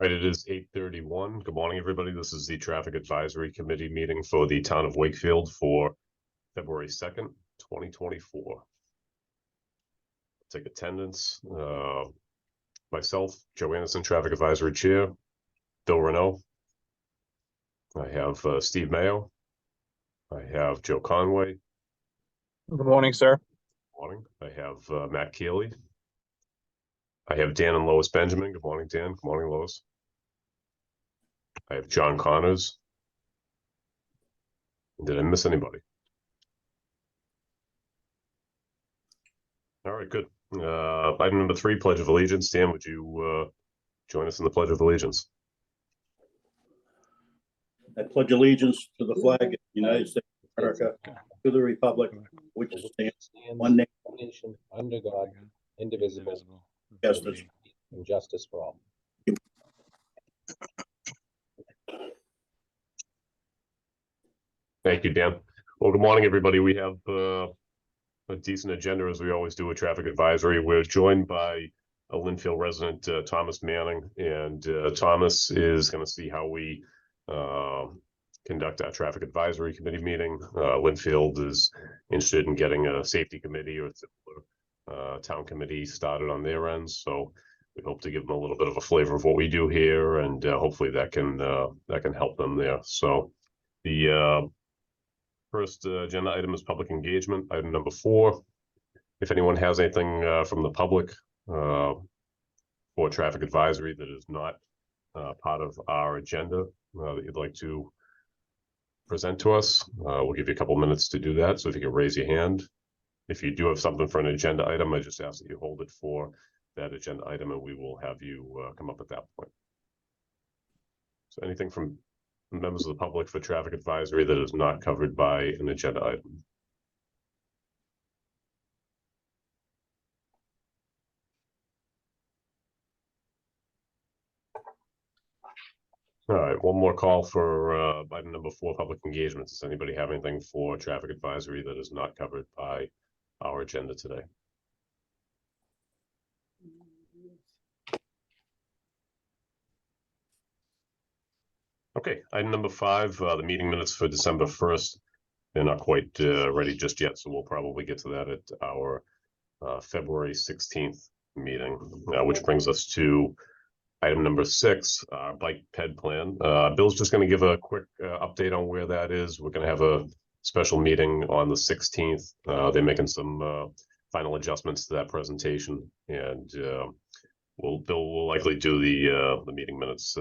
Right, it is 8:31. Good morning, everybody. This is the Traffic Advisory Committee meeting for the town of Wakefield for February 2nd, 2024. Take attendance. Myself, Joe Anderson, Traffic Advisory Chair, Bill Renault. I have Steve Mayo. I have Joe Conway. Good morning, sir. Good morning. I have Matt Keeley. I have Dan and Lois Benjamin. Good morning, Dan. Good morning, Lois. I have John Connors. Did I miss anybody? All right, good. Item number 3, Pledge of Allegiance. Dan, would you join us in the Pledge of Allegiance? I pledge allegiance to the flag of the United States of America, to the republic which stands one nation under God, indivisible, justice. and justice for all. Thank you, Dan. Well, good morning, everybody. We have a decent agenda, as we always do with Traffic Advisory. We're joined by a Linfield resident, Thomas Manning, and Thomas is going to see how we conduct our Traffic Advisory Committee meeting. Linfield is interested in getting a safety committee or similar town committee started on their end, so we hope to give them a little bit of a flavor of what we do here, and hopefully that can help them there. So the first agenda item is public engagement. Item number 4. If anyone has anything from the public for Traffic Advisory that is not part of our agenda that you'd like to present to us, we'll give you a couple minutes to do that. So if you can raise your hand. If you do have something for an agenda item, I just ask that you hold it for that agenda item, and we will have you come up at that point. So anything from members of the public for Traffic Advisory that is not covered by an agenda item? All right, one more call for item number 4, public engagements. Does anybody have anything for Traffic Advisory that is not covered by our agenda today? Okay, item number 5, the meeting minutes for December 1st. They're not quite ready just yet, so we'll probably get to that at our February 16th meeting, which brings us to item number 6, bike ped plan. Bill's just going to give a quick update on where that is. We're going to have a special meeting on the 16th. They're making some final adjustments to that presentation, and Bill will likely do the meeting minutes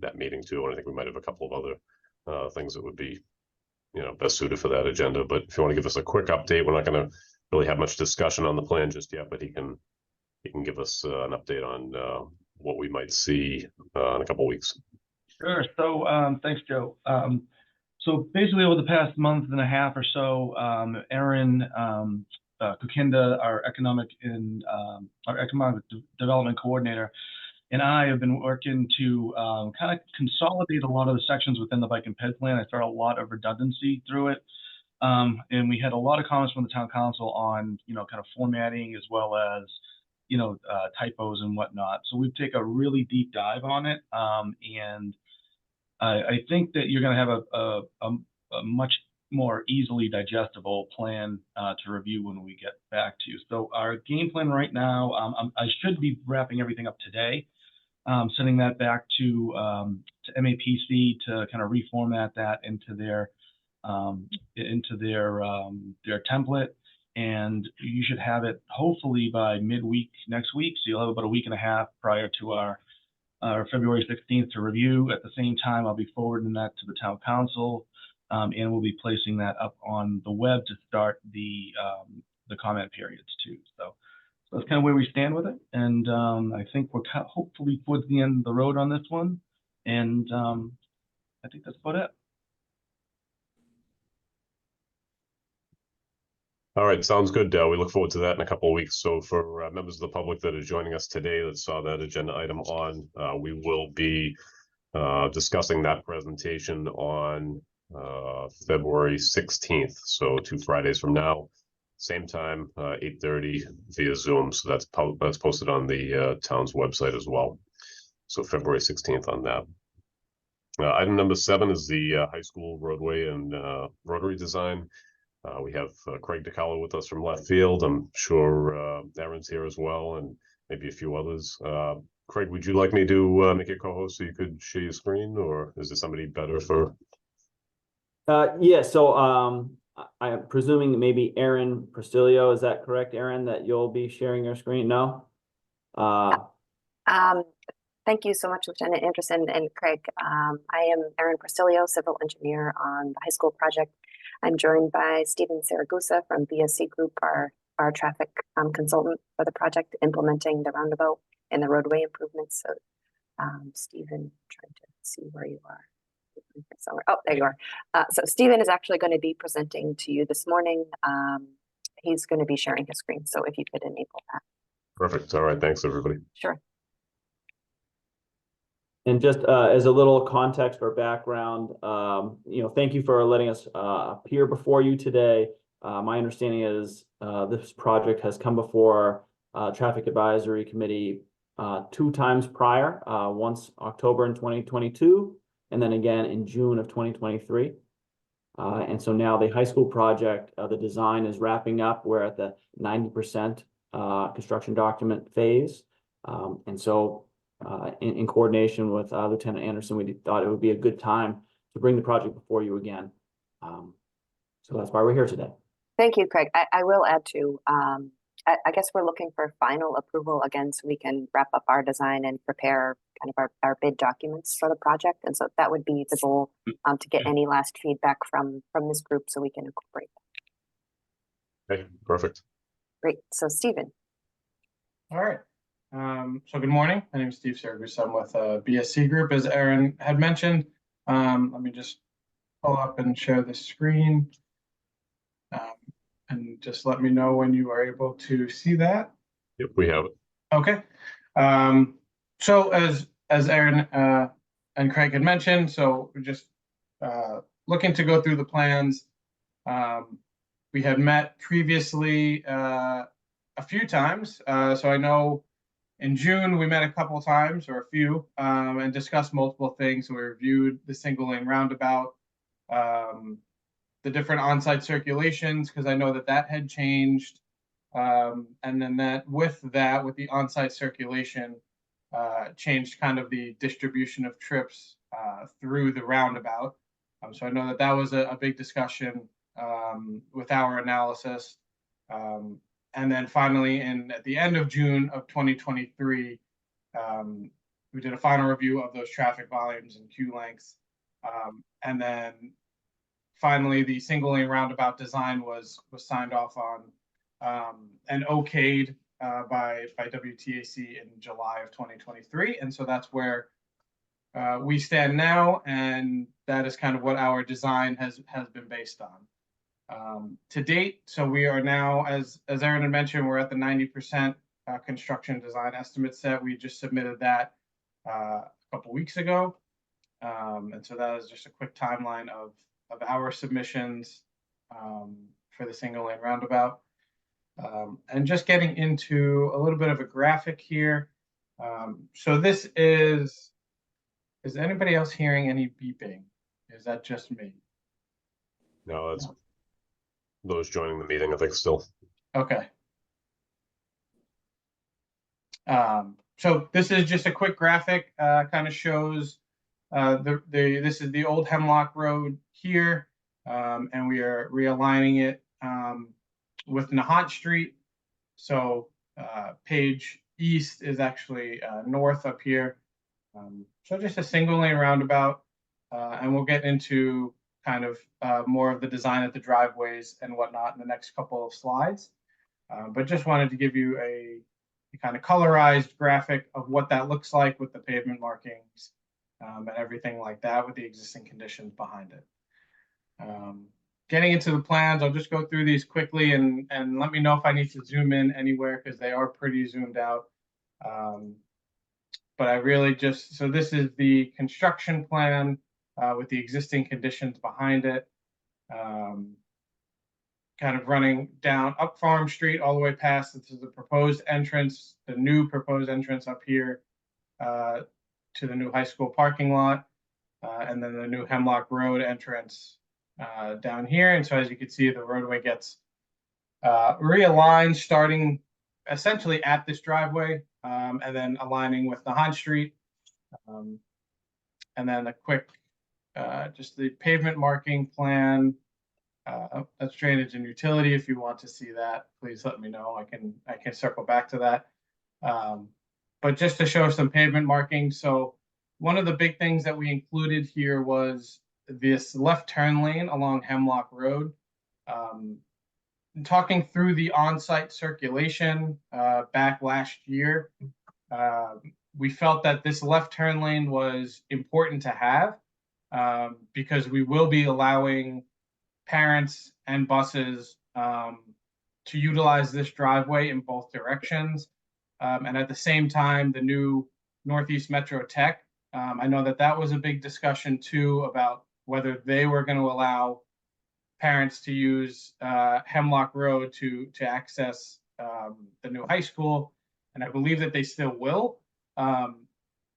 that meeting too. And I think we might have a couple of other things that would be, best suited for that agenda. But if you want to give us a quick update, we're not going to really have much discussion on the plan just yet, but he can give us an update on what we might see in a couple of weeks. Sure. So thanks, Joe. So basically over the past month and a half or so, Erin Kukinda, our economic development coordinator, and I have been working to kind of consolidate a lot of the sections within the bike and ped plan. I found a lot of redundancy through it. And we had a lot of comments from the town council on, kind of formatting as well as, typos and whatnot. So we've taken a really deep dive on it. And I think that you're going to have a much more easily digestible plan to review when we get back to you. So our game plan right now, I should be wrapping everything up today, sending that back to MAPC to kind of reformat that into their template, and you should have it hopefully by midweek next week. So you'll have about a week and a half prior to our February 16th to review. At the same time, I'll be forwarding that to the town council, and we'll be placing that up on the web to start the comment periods too. So that's kind of where we stand with it, and I think we're hopefully towards the end of the road on this one, and I think that's about it. All right, sounds good. We look forward to that in a couple of weeks. So for members of the public that are joining us today that saw that agenda item on, we will be discussing that presentation on February 16th. So 2 Fridays from now, same time, 8:30 via Zoom. So that's posted on the town's website as well. So February 16th on that. Item number 7 is the high school roadway and rotary design. We have Craig DeCallo with us from left field. I'm sure Aaron's here as well, and maybe a few others. Craig, would you like me to make a co-host so you could share your screen, or is there somebody better for? Yeah, so I'm presuming that maybe Aaron Priscilio, is that correct, Aaron, that you'll be sharing your screen? No? Thank you so much, Lieutenant Anderson and Craig. I am Erin Priscilio, civil engineer on the high school project. I'm joined by Stephen Saragusa from BSC Group, our traffic consultant for the project, implementing the roundabout and the roadway improvements. So, Stephen, trying to see where you are. Somewhere. Oh, there you are. So Stephen is actually going to be presenting to you this morning. He's going to be sharing his screen. So if you could enable that. Perfect. All right. Thanks, everybody. Sure. And just as a little context or background, thank you for letting us appear before you today. My understanding is this project has come before Traffic Advisory Committee 2 times prior, once October in 2022, and then again in June of 2023. And so now the high school project, the design is wrapping up. We're at the 90% construction document phase. And so in coordination with Lieutenant Anderson, we thought it would be a good time to bring the project before you again. So that's why we're here today. Thank you, Craig. I will add to, I guess we're looking for final approval again, so we can wrap up our design and prepare kind of our bid documents for the project. And so that would be the goal, to get any last feedback from this group so we can incorporate that. Okay, perfect. Great. So Stephen. All right. So good morning. My name is Steve Saragusa. I'm with BSC Group, as Aaron had mentioned. Let me just pull up and share the screen. And just let me know when you are able to see that. Yep, we have it. Okay. So as Aaron and Craig had mentioned, so we're just looking to go through the plans. We had met previously a few times. So I know in June we met a couple of times, or a few, and discussed multiple things. We reviewed the single lane roundabout, the different on-site circulations, because I know that had changed. And then with the on-site circulation, changed kind of the distribution of trips through the roundabout. So I know that was a big discussion with our analysis. And then finally, at the end of June of 2023, we did a final review of those traffic volumes and queue lengths. And then finally, the single lane roundabout design was signed off on and okayed by WTAC in July of 2023. And so that's where we stand now, and that is kind of what our design has been based on. To date, so we are now, as Aaron had mentioned, we're at the 90% construction design estimate set. We just submitted that a couple weeks ago. And so that is just a quick timeline of our submissions for the single lane roundabout. And just getting into a little bit of a graphic here. So this is anybody else hearing any beeping? Is that just me? No, that's those joining the meeting, I think, still. Okay. So this is just a quick graphic, kind of shows this is the old Hemlock Road here, and we are realigning it with Nahant Street. So Page East is actually north up here. So just a single lane roundabout, and we'll get into kind of more of the design of the driveways and whatnot in the next couple of slides. But just wanted to give you a kind of colorized graphic of what that looks like with the pavement markings and everything like that, with the existing conditions behind it. Getting into the plans, I'll just go through these quickly and let me know if I need to zoom in anywhere, because they are pretty zoomed out. But I really so this is the construction plan with the existing conditions behind it. Kind of running down up Farm Street all the way past. This is the proposed entrance, the new proposed entrance up here to the new high school parking lot, and then the new Hemlock Road entrance down here. And so as you can see, the roadway gets realigned, starting essentially at this driveway, and then aligning with Nahant Street. And then a quick, just the pavement marking plan. That's drainage and utility. If you want to see that, please let me know. I can circle back to that. But just to show some pavement marking. So one of the big things that we included here was this left turn lane along Hemlock Road. Talking through the on-site circulation back last year, we felt that this left turn lane was important to have because we will be allowing parents and buses to utilize this driveway in both directions. And at the same time, the new Northeast Metro Tech, I know that that was a big discussion too about whether they were going to allow parents to use Hemlock Road to access the new high school. And I believe that they still will.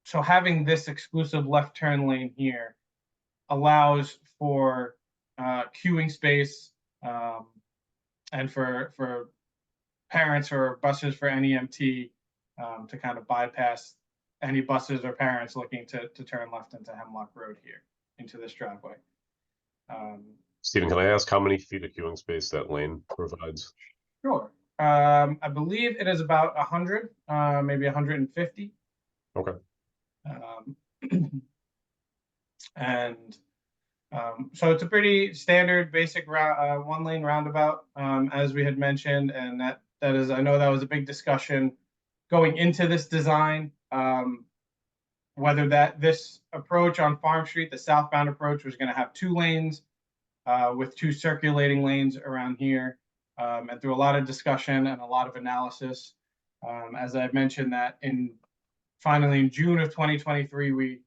So having this exclusive left turn lane here allows for queuing space and for parents or buses for NEMT to kind of bypass any buses or parents looking to turn left into Hemlock Road here, into this driveway. Stephen, can I ask how many feet of queuing space that lane provides? Sure. I believe it is about 100, maybe 150. Okay. And so it's a pretty standard, basic one-lane roundabout, as we had mentioned, and that is, I know that was a big discussion going into this design, whether this approach on Farm Street, the southbound approach, was going to have 2 lanes with 2 circulating lanes around here, and through a lot of discussion and a lot of analysis, as I mentioned, that finally in June of 2023, we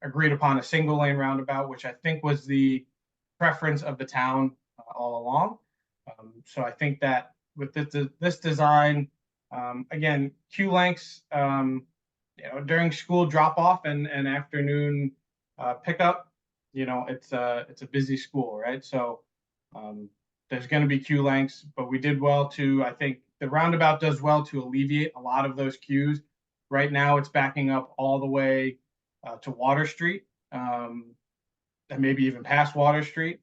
agreed upon a single lane roundabout, which I think was the preference of the town all along. So I think that with this design, again, queue lengths, during school drop off and afternoon pickup, it's a busy school, right? So there's going to be queue lengths, but we did well to, I think the roundabout does well to alleviate a lot of those queues. Right now it's backing up all the way to Water Street, and maybe even past Water Street.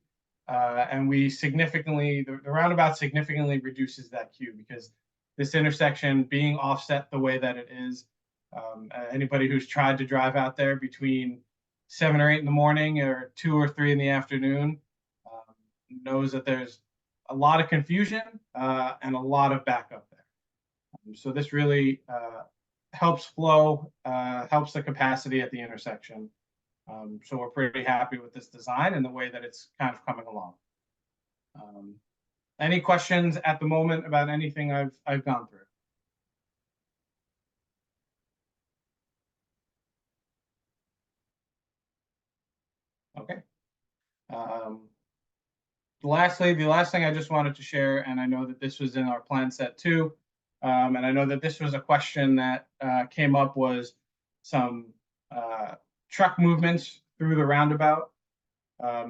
And the roundabout significantly reduces that queue because this intersection being offset the way that it is, anybody who's tried to drive out there between 7 or 8 in the morning or 2 or 3 in the afternoon knows that there's a lot of confusion and a lot of backup there. So this really helps flow, helps the capacity at the intersection. So we're pretty happy with this design and the way that it's kind of coming along. Any questions at the moment about anything I've gone through? Okay. Lastly, the last thing I just wanted to share, and I know that this was in our plan set too, and I know that this was a question that came up, was some truck movements through the roundabout.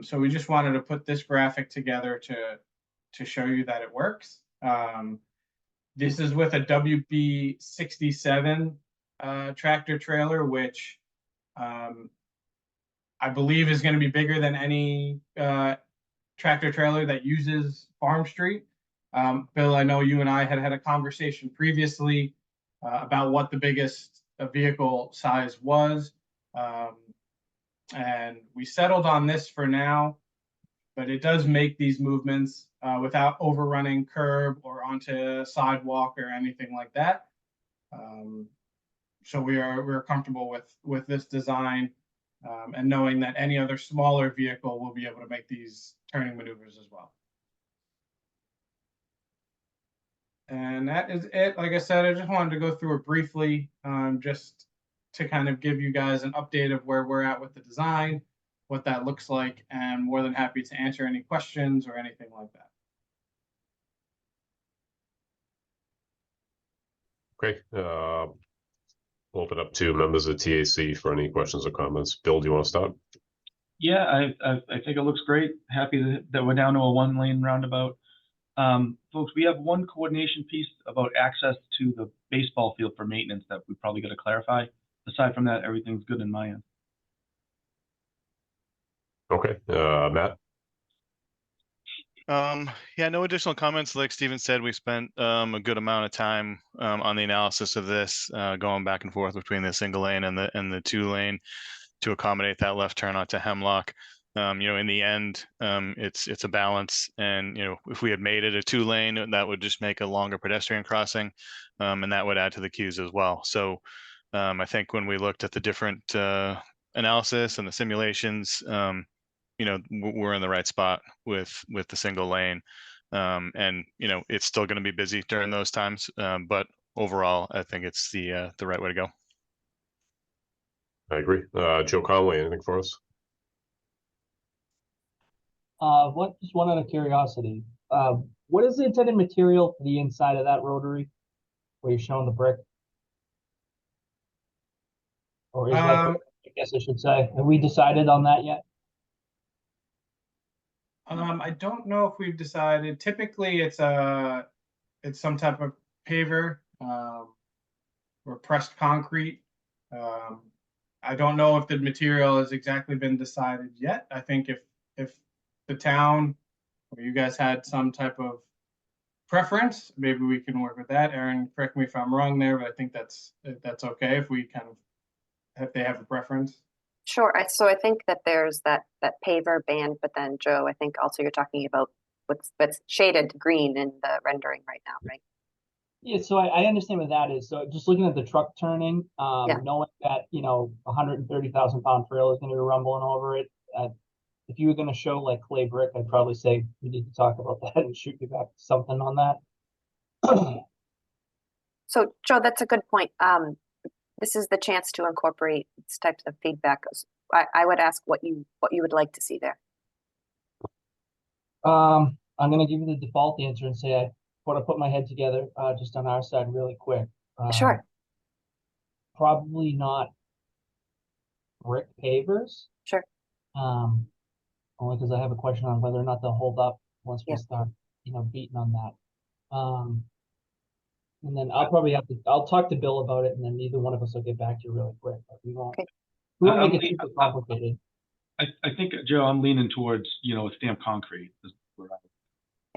So we just wanted to put this graphic together to show you that it works. This is with a WB67 tractor trailer, which I believe is going to be bigger than any tractor trailer that uses Farm Street. Bill, I know you and I had a conversation previously about what the biggest vehicle size was. And we settled on this for now, but it does make these movements without overrunning curb or onto sidewalk or anything like that. So we're comfortable with this design, and knowing that any other smaller vehicle will be able to make these turning maneuvers as well. And that is it. Like I said, I just wanted to go through it briefly, just to kind of give you guys an update of where we're at with the design, what that looks like, and more than happy to answer any questions or anything like that. Okay. open up to members of TAC for any questions or comments. Bill, do you want to start? Yeah, I think it looks great. Happy that we're down to a 1-lane roundabout. Folks, we have one coordination piece about access to the baseball field for maintenance that we probably got to clarify. Aside from that, everything's good in my end. Okay, Matt? Yeah, no additional comments. Like Steven said, we spent a good amount of time on the analysis of this, going back and forth between the single lane and the 2-lane to accommodate that left turn onto Hemlock. In the end, it's a balance, and if we had made it a 2-lane, that would just make a longer pedestrian crossing, and that would add to the queues as well. So I think when we looked at the different analysis and the simulations, we're in the right spot with the single lane, and it's still going to be busy during those times, but overall I think it's the right way to go. I agree. Joe Conway, anything for us? Just one out of curiosity. What is the intended material for the inside of that rotary where you're showing the brick? Or is that, I guess I should say, have we decided on that yet? I don't know if we've decided. Typically, it's some type of paver, or pressed concrete. I don't know if the material has exactly been decided yet. I think if the town or you guys had some type of preference, maybe we can work with that. Aaron, correct me if I'm wrong there, but I think that's okay if we if they have a preference. Sure. So I think that there's that paver band, but then Joe, I think also you're talking about what's shaded green in the rendering right now, right? Yeah, so I understand what that is. So just looking at the truck turning, knowing that 130,000 pound trailer is going to be rumbling over it. If you were going to show like clay brick, I'd probably say we need to talk about that and shoot you back something on that. So Joe, that's a good point. This is the chance to incorporate these types of feedback. I would ask what you would like to see there. I'm going to give you the default answer and say I want to put my head together just on our side really quick. Sure. Probably not brick pavers. Sure. Only because I have a question on whether or not they'll hold up once we Yeah. start, beating on that. And then I'll talk to Bill about it, and then either one of us will get back to you really quick. But we won't make it super complicated. I think, Joe, I'm leaning towards stamped concrete.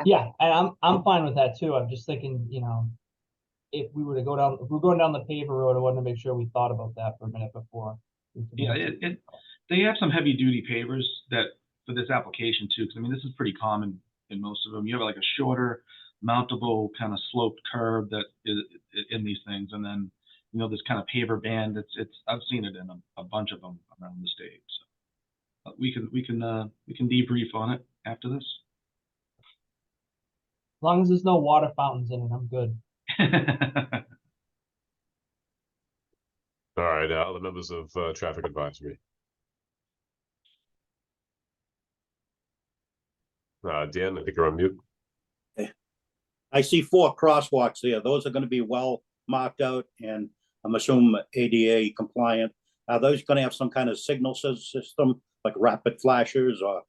Yeah, and I'm fine with that too. I'm just thinking, if we're going down the paver road, I wanted to make sure we thought about that for a minute before. Yeah, they have some heavy duty pavers that for this application too, because this is pretty common in most of them. You have like a shorter mountable kind of sloped curb that is in these things, and then this kind of paver band. I've seen it in a bunch of them around the state. So we can debrief on it after this. As long as there's no water fountains in it, I'm good. All right, other members of traffic advisory. Dan, I think you're on mute. I see 4 crosswalks there. Those are going to be well marked out, and I'm assuming ADA compliant. Are those going to have some kind of signal system, like rapid flashers, or?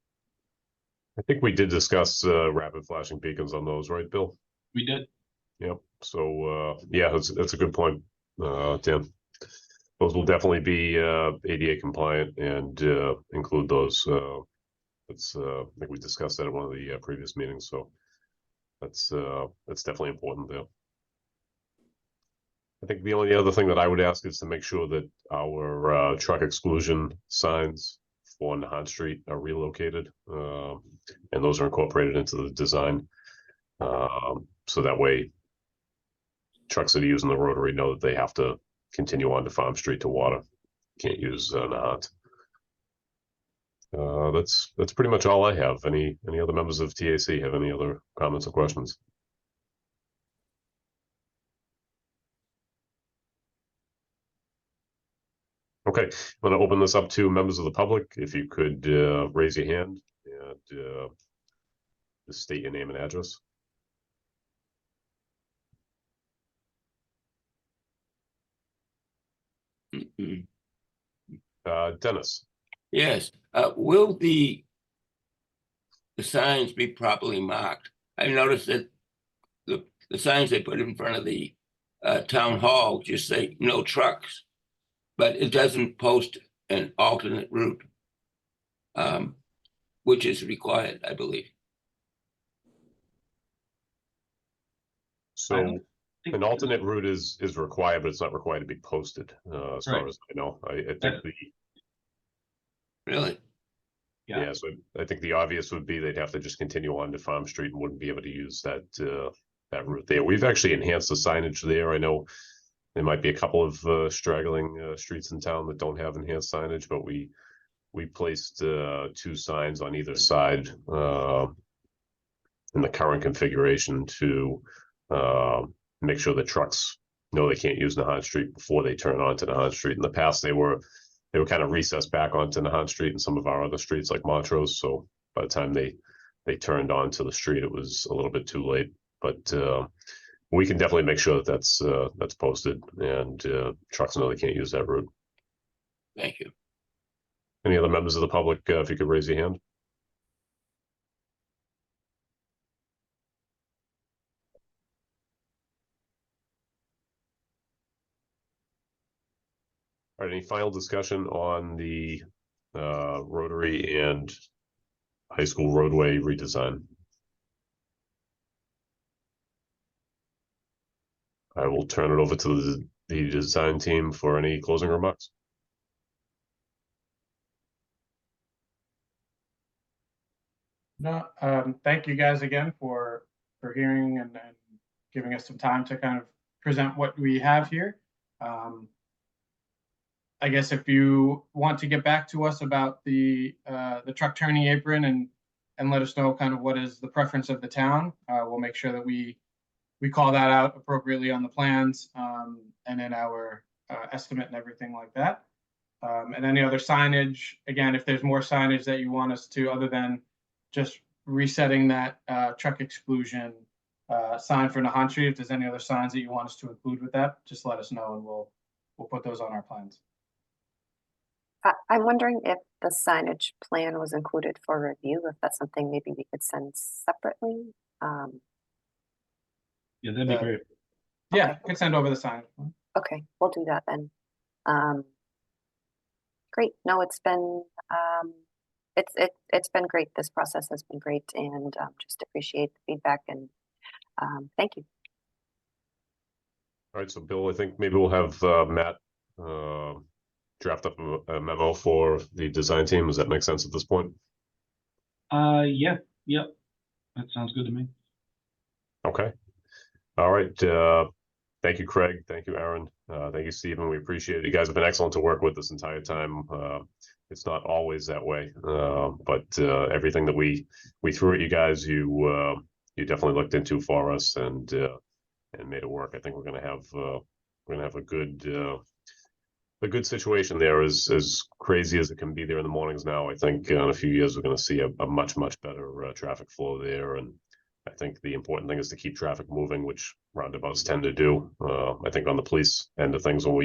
I think we did discuss rapid flashing beacons on those, right, Bill? We did. Yep. So yeah, that's a good point, Dan. Those will definitely be ADA compliant and include those. I think we discussed that at one of the previous meetings. So that's definitely important there. I think the only other thing that I would ask is to make sure that our truck exclusion signs for Nahant Street are relocated, and those are incorporated into the design. So that way trucks that are using the rotary know that they have to continue on to Farm Street to Water. Can't use Nahant. That's pretty much all I have. Any other members of TAC have any other comments or questions? Okay, I'm going to open this up to members of the public. If you could raise your hand and just state your name and address. Mhm. Dennis. Yes, will the signs be properly marked? I noticed that the signs they put in front of the town hall just say no trucks, but it doesn't post an alternate route, which is required, I believe. So an alternate route is required, but it's not required to be posted, as far Right. as I know. I think That- Really? yeah, so I think the obvious would be they'd have to just continue on to Farm Street and wouldn't be able to use that route there. We've actually enhanced the signage there. I know there might be a couple of straggling streets in town that don't have enhanced signage, but we placed 2 signs on either side in the current configuration to make sure that trucks know they can't use Nahant Street before they turn onto Nahant Street. In the past, they were kind of recessed back onto Nahant Street and some of our other streets like Montrose. So by the time they turned onto the street, it was a little bit too late. But we can definitely make sure that that's posted and trucks know they can't use that route. Thank you. Any other members of the public, if you could raise your hand? All right, any final discussion on the Rotary and high school roadway redesign? I will turn it over to the design team for any closing remarks. No, thank you guys again for hearing and giving us some time to kind of present what we have here. I guess if you want to get back to us about the truck turning apron and let us know kind of what is the preference of the town, we'll make sure that we call that out appropriately on the plans and in our estimate and everything like that. And any other signage, again, if there's more signage that you want us to, other than just resetting that truck exclusion sign for Nahant Street, if there's any other signs that you want us to include with that, just let us know and we'll put those on our plans. I'm wondering if the signage plan was included for review, if that's something maybe we could send separately. Yeah, that'd be great. Yeah, Okay. I can send over the signage. Okay, we'll do that then. Great. No, it's been it's been great. This process has been great, and just appreciate the feedback and thank you. All right, so Bill, I think maybe we'll have Matt draft up a memo for the design team. Does that make sense at this point? Yeah, yep. That sounds good to me. Okay. All right. Thank you, Craig. Thank you, Aaron. Thank you, Stephen. We appreciate it. You guys have been excellent to work with this entire time. It's not always that way, but everything that we threw at you guys, you definitely looked into for us and made it work. I think we're gonna have a good situation there. As crazy as it can be there in the mornings now, I think in a few years we're going to see a much better traffic flow there. And I think the important thing is to keep traffic moving, which roundabouts tend to do. I think on the police end of things, when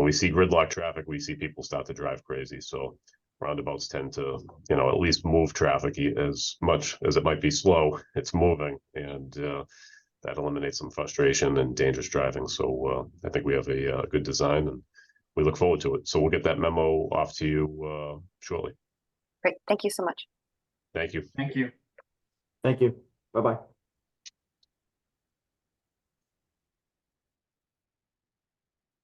we see gridlock traffic, we see people start to drive crazy. So roundabouts tend to, at least move traffic as much as it might be slow. It's moving, and that eliminates some frustration and dangerous driving. So I think we have a good design, and we look forward to it. So we'll get that memo off to you shortly. Great. Thank you so much. Thank you. Thank you. Thank you. Bye-bye.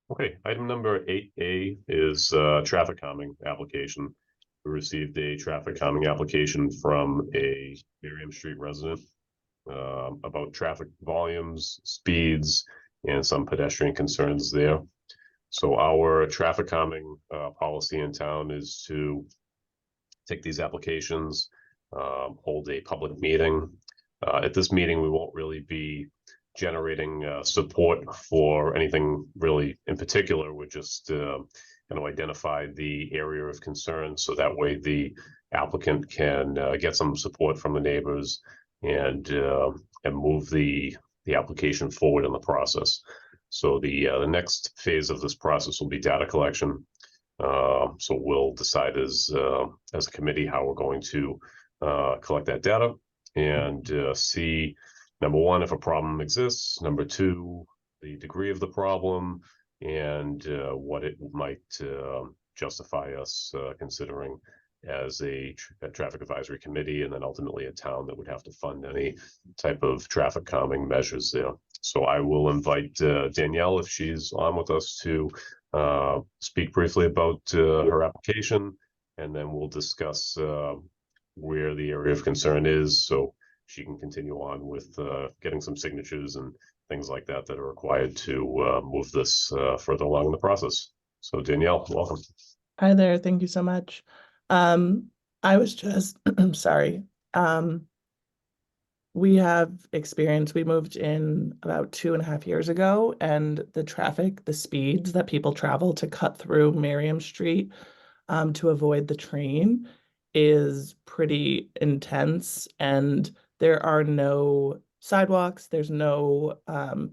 Okay, item number 8A is traffic calming application. We received a traffic calming application from a Miriam Street resident about traffic volumes, speeds, and some pedestrian concerns there. So our traffic calming policy in town is to take these applications, hold a public meeting. At this meeting, we won't really be generating support for anything really in particular. We're just going to identify the area of concern, so that way the applicant can get some support from the neighbors and move the application forward in the process. So the next phase of this process will be data collection. So we'll decide as a committee how we're going to collect that data and see, number one, if a problem exists, number two, the degree of the problem, and what it might justify us considering as a traffic advisory committee, and then ultimately a town that would have to fund any type of traffic calming measures there. So I will invite Danielle, if she's on with us, to speak briefly about her application, and then we'll discuss where the area of concern is, so she can continue on with getting some signatures and things like that that are required to move this further along in the process. So Danielle, welcome. Hi there, thank you so much. I was just, sorry. We have experience, we moved in about 2.5 years ago, and the traffic, the speeds that people travel to cut through Merriam Street to avoid the train is pretty intense, and there are no sidewalks, there's no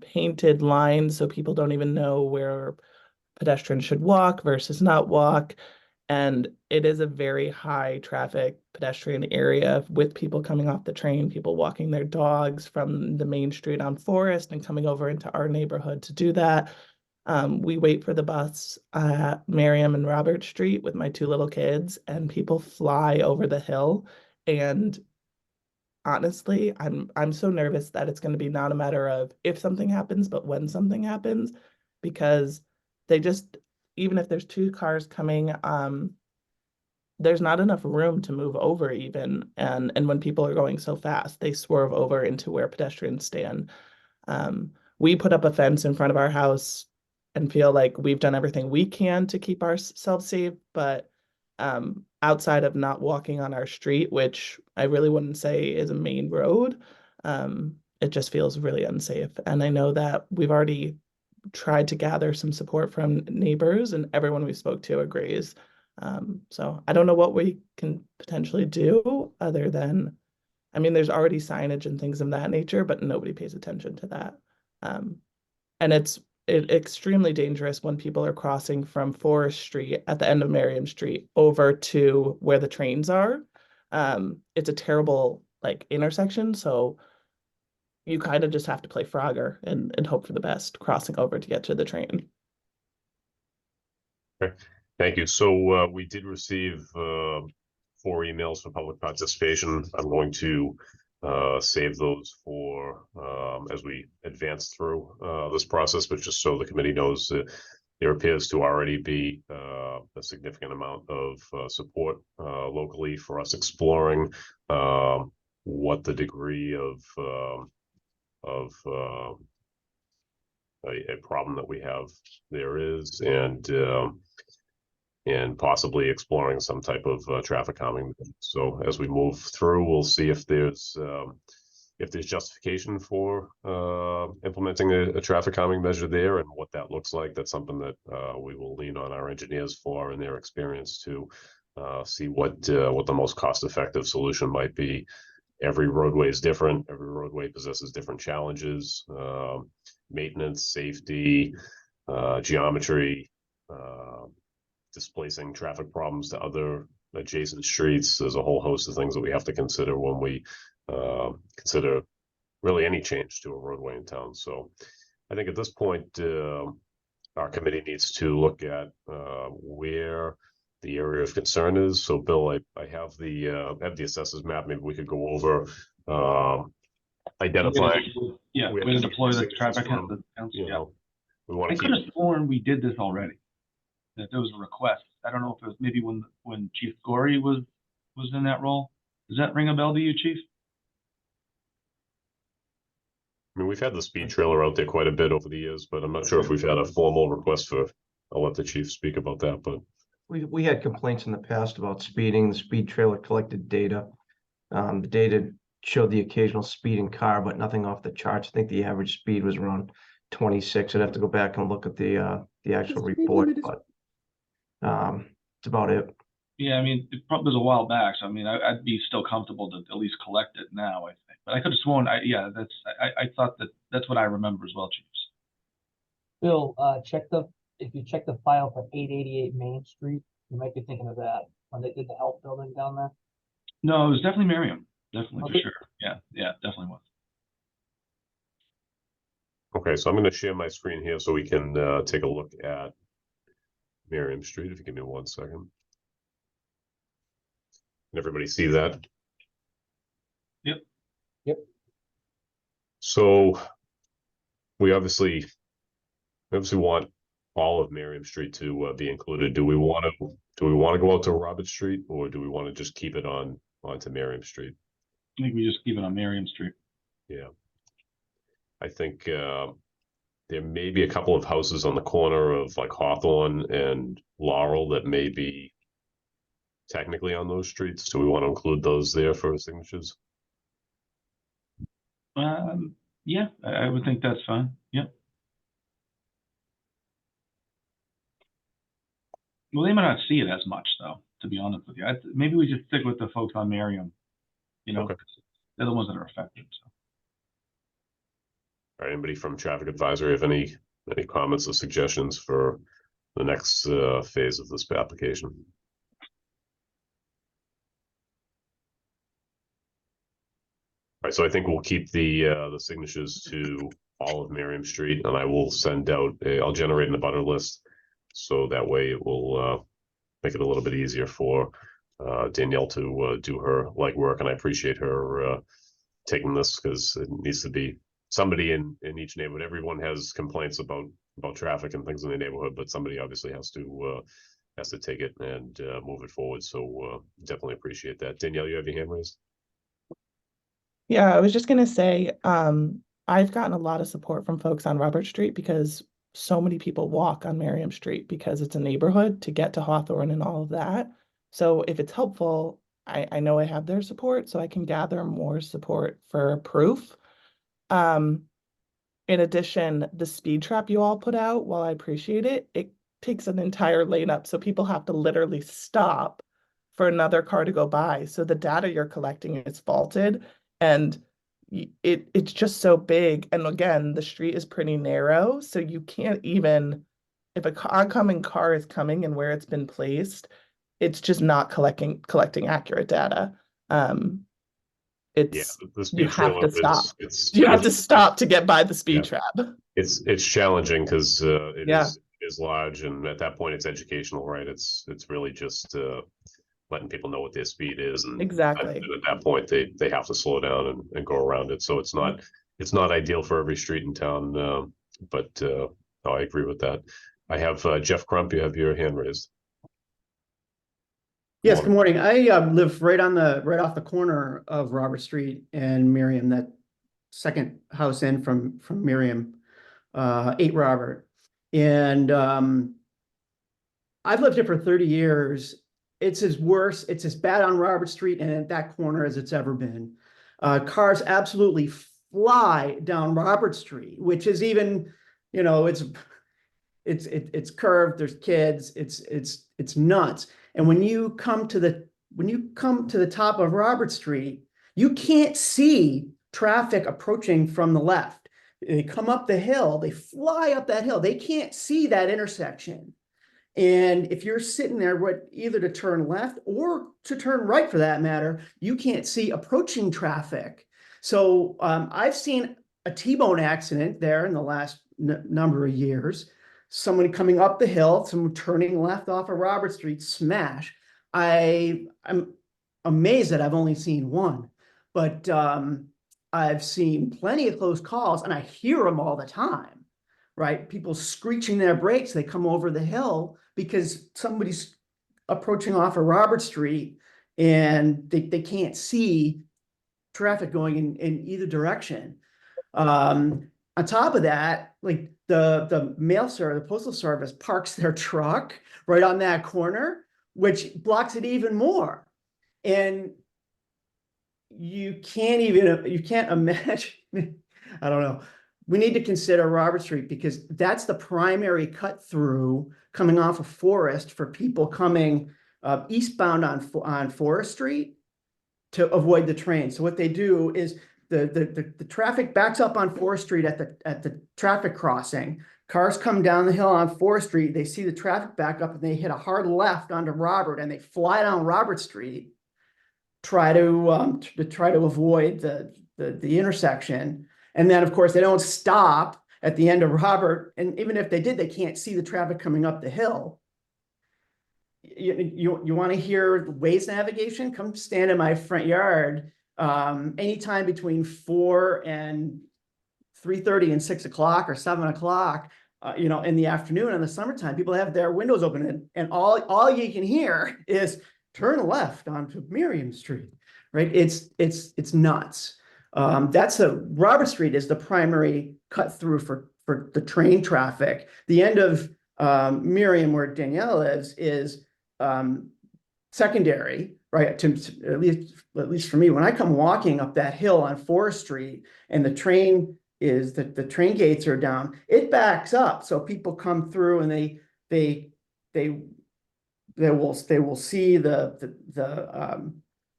painted lines, so people don't even know where pedestrians should walk versus not walk. And it is a very high traffic pedestrian area with people coming off the train, people walking their dogs from the main street on Forest and coming over into our neighborhood to do that. We wait for the bus at Merriam and Robert Street with my 2 little kids, and people fly over the hill. And honestly, I'm so nervous that it's going to be not a matter of if something happens, but when something happens, because they just, even if there's 2 cars coming, there's not enough room to move over even. And when people are going so fast, they swerve over into where pedestrians stand. We put up a fence in front of our house and feel like we've done everything we can to keep ourselves safe, but outside of not walking on our street, which I really wouldn't say is a main road, it just feels really unsafe. And I know that we've already tried to gather some support from neighbors, and everyone we spoke to agrees. So I don't know what we can potentially do other than, I mean, there's already signage and things of that nature, but nobody pays attention to that. And it's extremely dangerous when people are crossing from Forest Street at the end of Merriam Street over to where the trains are. It's a terrible like intersection, so you kind of just have to play Frogger and hope for the best crossing over to get to the train. Okay, thank you. So we did receive 4 emails for public participation. I'm going to save those for as we advance through this process, but just so the committee knows that there appears to already be a significant amount of support locally for us exploring what the degree of a problem that we have there is, and possibly exploring some type of traffic calming. So as we move through, we'll see if there's justification for implementing a traffic calming measure there, and what that looks like. That's something that we will lean on our engineers for and their experience to see what the most cost-effective solution might be. Every roadway is different. Every roadway possesses different challenges, maintenance, safety, geometry, displacing traffic problems to other adjacent streets. There's a whole host of things that we have to consider when we consider really any change to a roadway in town. So I think at this point, our committee needs to look at where the area of concern is. So Bill, I have the assessors map. Maybe we could go over identifying. Yeah, we're gonna deploy the traffic. We want I to could have sworn we did this already. That there was a request. I don't know if it was maybe when Chief Gorey was in that role. Does that ring a bell to you, Chief? I mean, we've had the speed trailer out there quite a bit over the years, but I'm not sure if we've had a formal request for. I'll let the chief speak about that, but we had complaints in the past about speeding. The speed trailer collected data. The data showed the occasional speeding car, but nothing off the charts. I think the average speed was around 26. I'd have to go back and look at the actual report, but it's about it. Yeah, I mean, it probably was a while back, so I mean, I'd be still comfortable to at least collect it now, I think. But I could have sworn, I thought that's what I remember as well, Chiefs. Bill, if you check the file for 888 Main Street, you might be thinking of that when they did the health building down there. No, it was definitely Miriam. Definitely Okay. for sure. Yeah, definitely was. Okay, so I'm going to share my screen here so we can take a look at Miriam Street. If you give me 1 second. Can everybody see that? Yep. Yep. So we obviously want all of Miriam Street to be included. Do we want to go out to Robert Street, or do we want to just keep it onto Miriam Street? I think we just keep it on Miriam Street. Yeah. I think there may be a couple of houses on the corner of like Hawthorne and Laurel that may be technically on those streets. Do we want to include those there for signatures? Yeah, I would think that's fine. Yep. Well, they might not see it as much, though, to be honest with you. Maybe we just stick with the folks on Miriam, Okay. 'cause they're the ones that are affected. So. All right, anybody from Traffic Advisory have any comments or suggestions for the next phase of this application? All right, so I think we'll keep the signatures to all of Miriam Street, and I will send out I'll generate an abutter list, so that way it will make it a little bit easier for Danielle to do her legwork, and I appreciate her taking this, because it needs to be somebody in each neighborhood. Everyone has complaints about traffic and things in the neighborhood, but somebody obviously has to take it and move it forward. So definitely appreciate that. Danielle, you have your hand raised. Yeah, I was just gonna say, I've gotten a lot of support from folks on Robert Street because so many people walk on Miriam Street because it's a neighborhood to get to Hawthorne and all of that. So if it's helpful, I know I have their support, so I can gather more support for proof. In addition, the speed trap you all put out, while I appreciate it, it takes an entire lane up, so people have to literally stop for another car to go by. So the data you're collecting is faulted, and it's just so big. And again, the street is pretty narrow, so you can't even, if a oncoming car is coming and where it's been placed, it's just not collecting accurate data. Yeah, the You speed have to trailer stop. You have to stop to get by the speed trap. It's challenging because it Yeah. is large, and at that point it's educational, right? It's really just letting people know what their speed is, and Exactly. and at that point they have to slow down and go around it. So it's not ideal for every street in town, but no, I agree with that. I have Jeff Crump. You have your hand raised. Yes, good morning. I live right off the corner of Robert Street and Miriam, that second house in from Miriam, 8 Robert. And I've lived here for 30 years. It's as bad on Robert Street and at that corner as it's ever been. Cars absolutely fly down Robert Street, which is even, it's curved, there's kids, it's nuts. And when you come to the top of Robert Street, you can't see traffic approaching from the left. They come up the hill, they fly up that hill. They can't see that intersection. And if you're sitting there, either to turn left or to turn right for that matter, you can't see approaching traffic. So I've seen a T-bone accident there in the last number of years. Someone coming up the hill, someone turning left off of Robert Street, smash. I'm amazed that I've only seen one, but I've seen plenty of close calls, and I hear them all the time, right? People screeching their brakes, they come over the hill because somebody's approaching off of Robert Street and they can't see traffic going in either direction. On top of that, like the mail service, the postal service parks their truck right on that corner, which blocks it even more. And you can't imagine, I don't know. We need to consider Robert Street because that's the primary cut through coming off of Forest for people coming eastbound on Forest Street to avoid the train. So what they do is the traffic backs up on Forest Street at the traffic crossing. Cars come down the hill on Forest Street, they see the traffic back up and they hit a hard left onto Robert and they fly down Robert Street, try to avoid the intersection. And then of course they don't stop at the end of Robert. And even if they did, they can't see the traffic coming up the hill. You want to hear Waze navigation? Come stand in my front yard anytime between 4 and 3:30 and 6 o'clock or 7 o'clock, in the afternoon in the summertime. People have their windows open and all you can hear is turn left onto Miriam Street, right? It's nuts. Robert Street is the primary cut through for the train traffic. The end of Miriam, where Danielle lives, is secondary, right? At least for me, when I come walking up that hill on Forest Street and the train gates are down, it backs up. So people come through and they will see the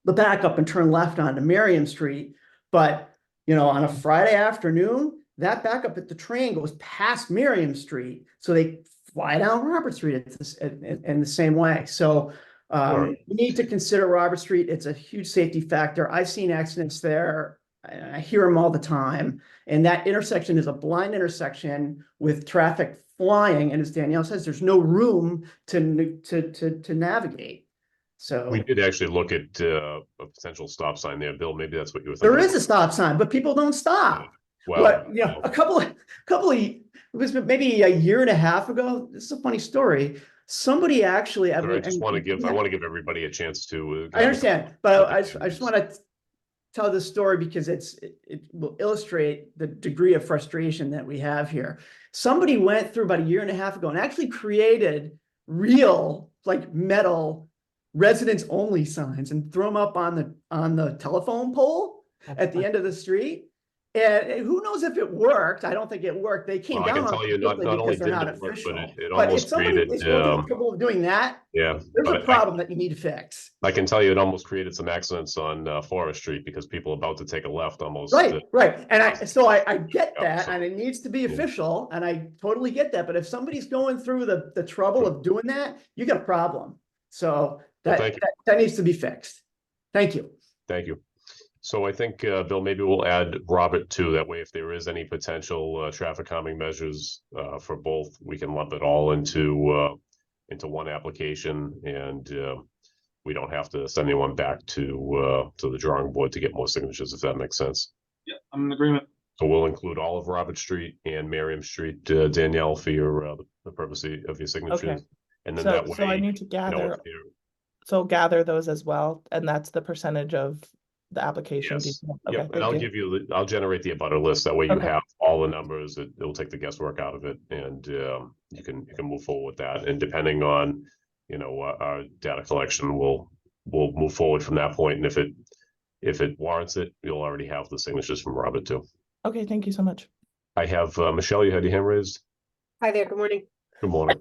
backup and turn left onto Miriam Street. But on a Friday afternoon, that backup at the train goes past Miriam Street, so they fly down Robert Street in the same way. So we need to consider Robert Street. It's a huge safety factor. I've seen accidents there. I hear them all the time. And that intersection is a blind intersection with traffic flying. And as Danielle says, there's no room to navigate. So we did actually look at a potential stop sign there, Bill. Maybe that's what you were thinking. There is a stop sign, but people don't stop. Well, a couple of it was maybe a year and a half ago. This is a funny story. Somebody actually, I just want to give everybody a chance to. I understand, but I just want to tell this story because it will illustrate the degree of frustration that we have here. Somebody went through about a year and a half ago and actually created real, like, metal residents only signs and threw them up on the telephone pole at the end of the street. And who knows if it worked? I don't think it worked. They came down. I can tell you, not only did it work, but it almost created. If somebody is capable of doing that, there's a problem that you need to fix. I can tell you, it almost created some accidents on Forest Street because people about to take a left almost. Right. And I get that, and it needs to be official, and I totally get that. But if somebody's going through the trouble of doing that, you got a problem. So that needs to be fixed. Thank you. Thank you. So I think, Bill, maybe we'll add Robert too. That way, if there is any potential traffic calming measures for both, we can lump it all into one application, and we don't have to send anyone back to the drawing board to get more signatures, if that makes sense. Yeah, I'm in agreement. So we'll include all of Robert Street and Miriam Street, Danielle, for your the purpose of your signatures. Okay. And then that way, so I need to gather. So gather those as well, and that's the percentage of the application. Yes. Okay, yep. And I'll generate the abutter list. That way you have all the numbers. It'll take the guesswork out of it, and you can move forward with that. And depending on our data collection, we'll move forward from that point. And if it warrants it, you'll already have the signatures from Robert too. Okay, thank you so much. I have Michelle. You had your hand raised. Hi there. Good morning. Good morning.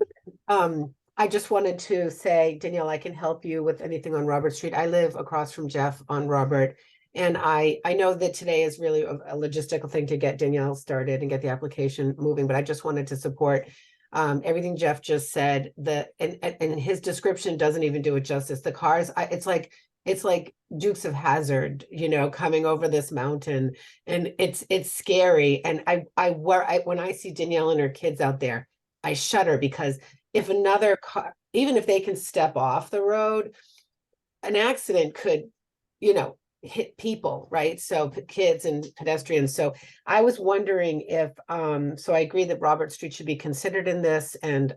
I just wanted to say, Danielle, I can help you with anything on Robert Street. I live across from Jeff on Robert, and I know that today is really a logistical thing to get Danielle started and get the application moving, but I just wanted to support everything Jeff just said. And his description doesn't even do it justice. The cars, it's like Dukes of Hazzard, coming over this mountain, and it's scary. And when I see Danielle and her kids out there, I shudder, because if another car, even if they can step off the road, an accident could, hit people, right? So kids and pedestrians. So I was wondering if, so I agree that Robert Street should be considered in this. And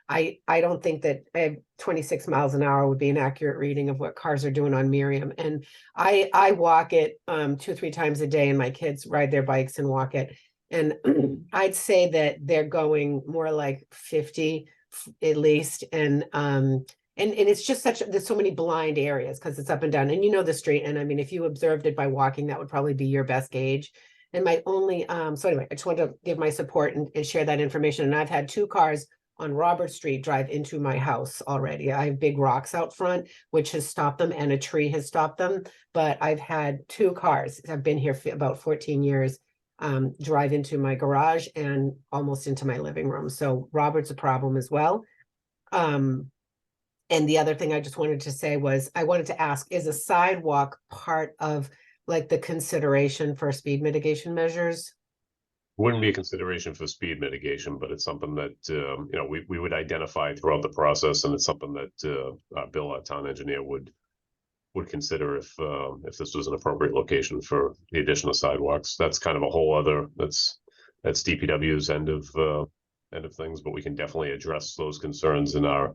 I don't think that 26 miles an hour would be an accurate reading of what cars are doing on Miriam. And I walk it 2 or 3 times a day, and my kids ride their bikes and walk it. And I'd say that they're going more like 50 at least. And it's just there's so many blind areas because it's up and down, and the street. And I mean, if you observed it by walking, that would probably be your best gauge. And my only, so anyway, I just wanted to give my support and share that information. And I've had 2 cars on Robert Street drive into my house already. I have big rocks out front, which has stopped them, and a tree has stopped them. But I've had 2 cars, I've been here for about 14 years, drive into my garage and almost into my living room. So Robert's a problem as well. And the other thing I just wanted to say was, I wanted to ask, is a sidewalk part of like the consideration for speed mitigation measures? Wouldn't be a consideration for speed mitigation, but it's something that, you know, we would identify throughout the process, and it's something that Bill, our town engineer, would consider if this was an appropriate location for the addition of sidewalks. That's kind of a whole other, that's DPW's end of things, but we can definitely address those concerns in our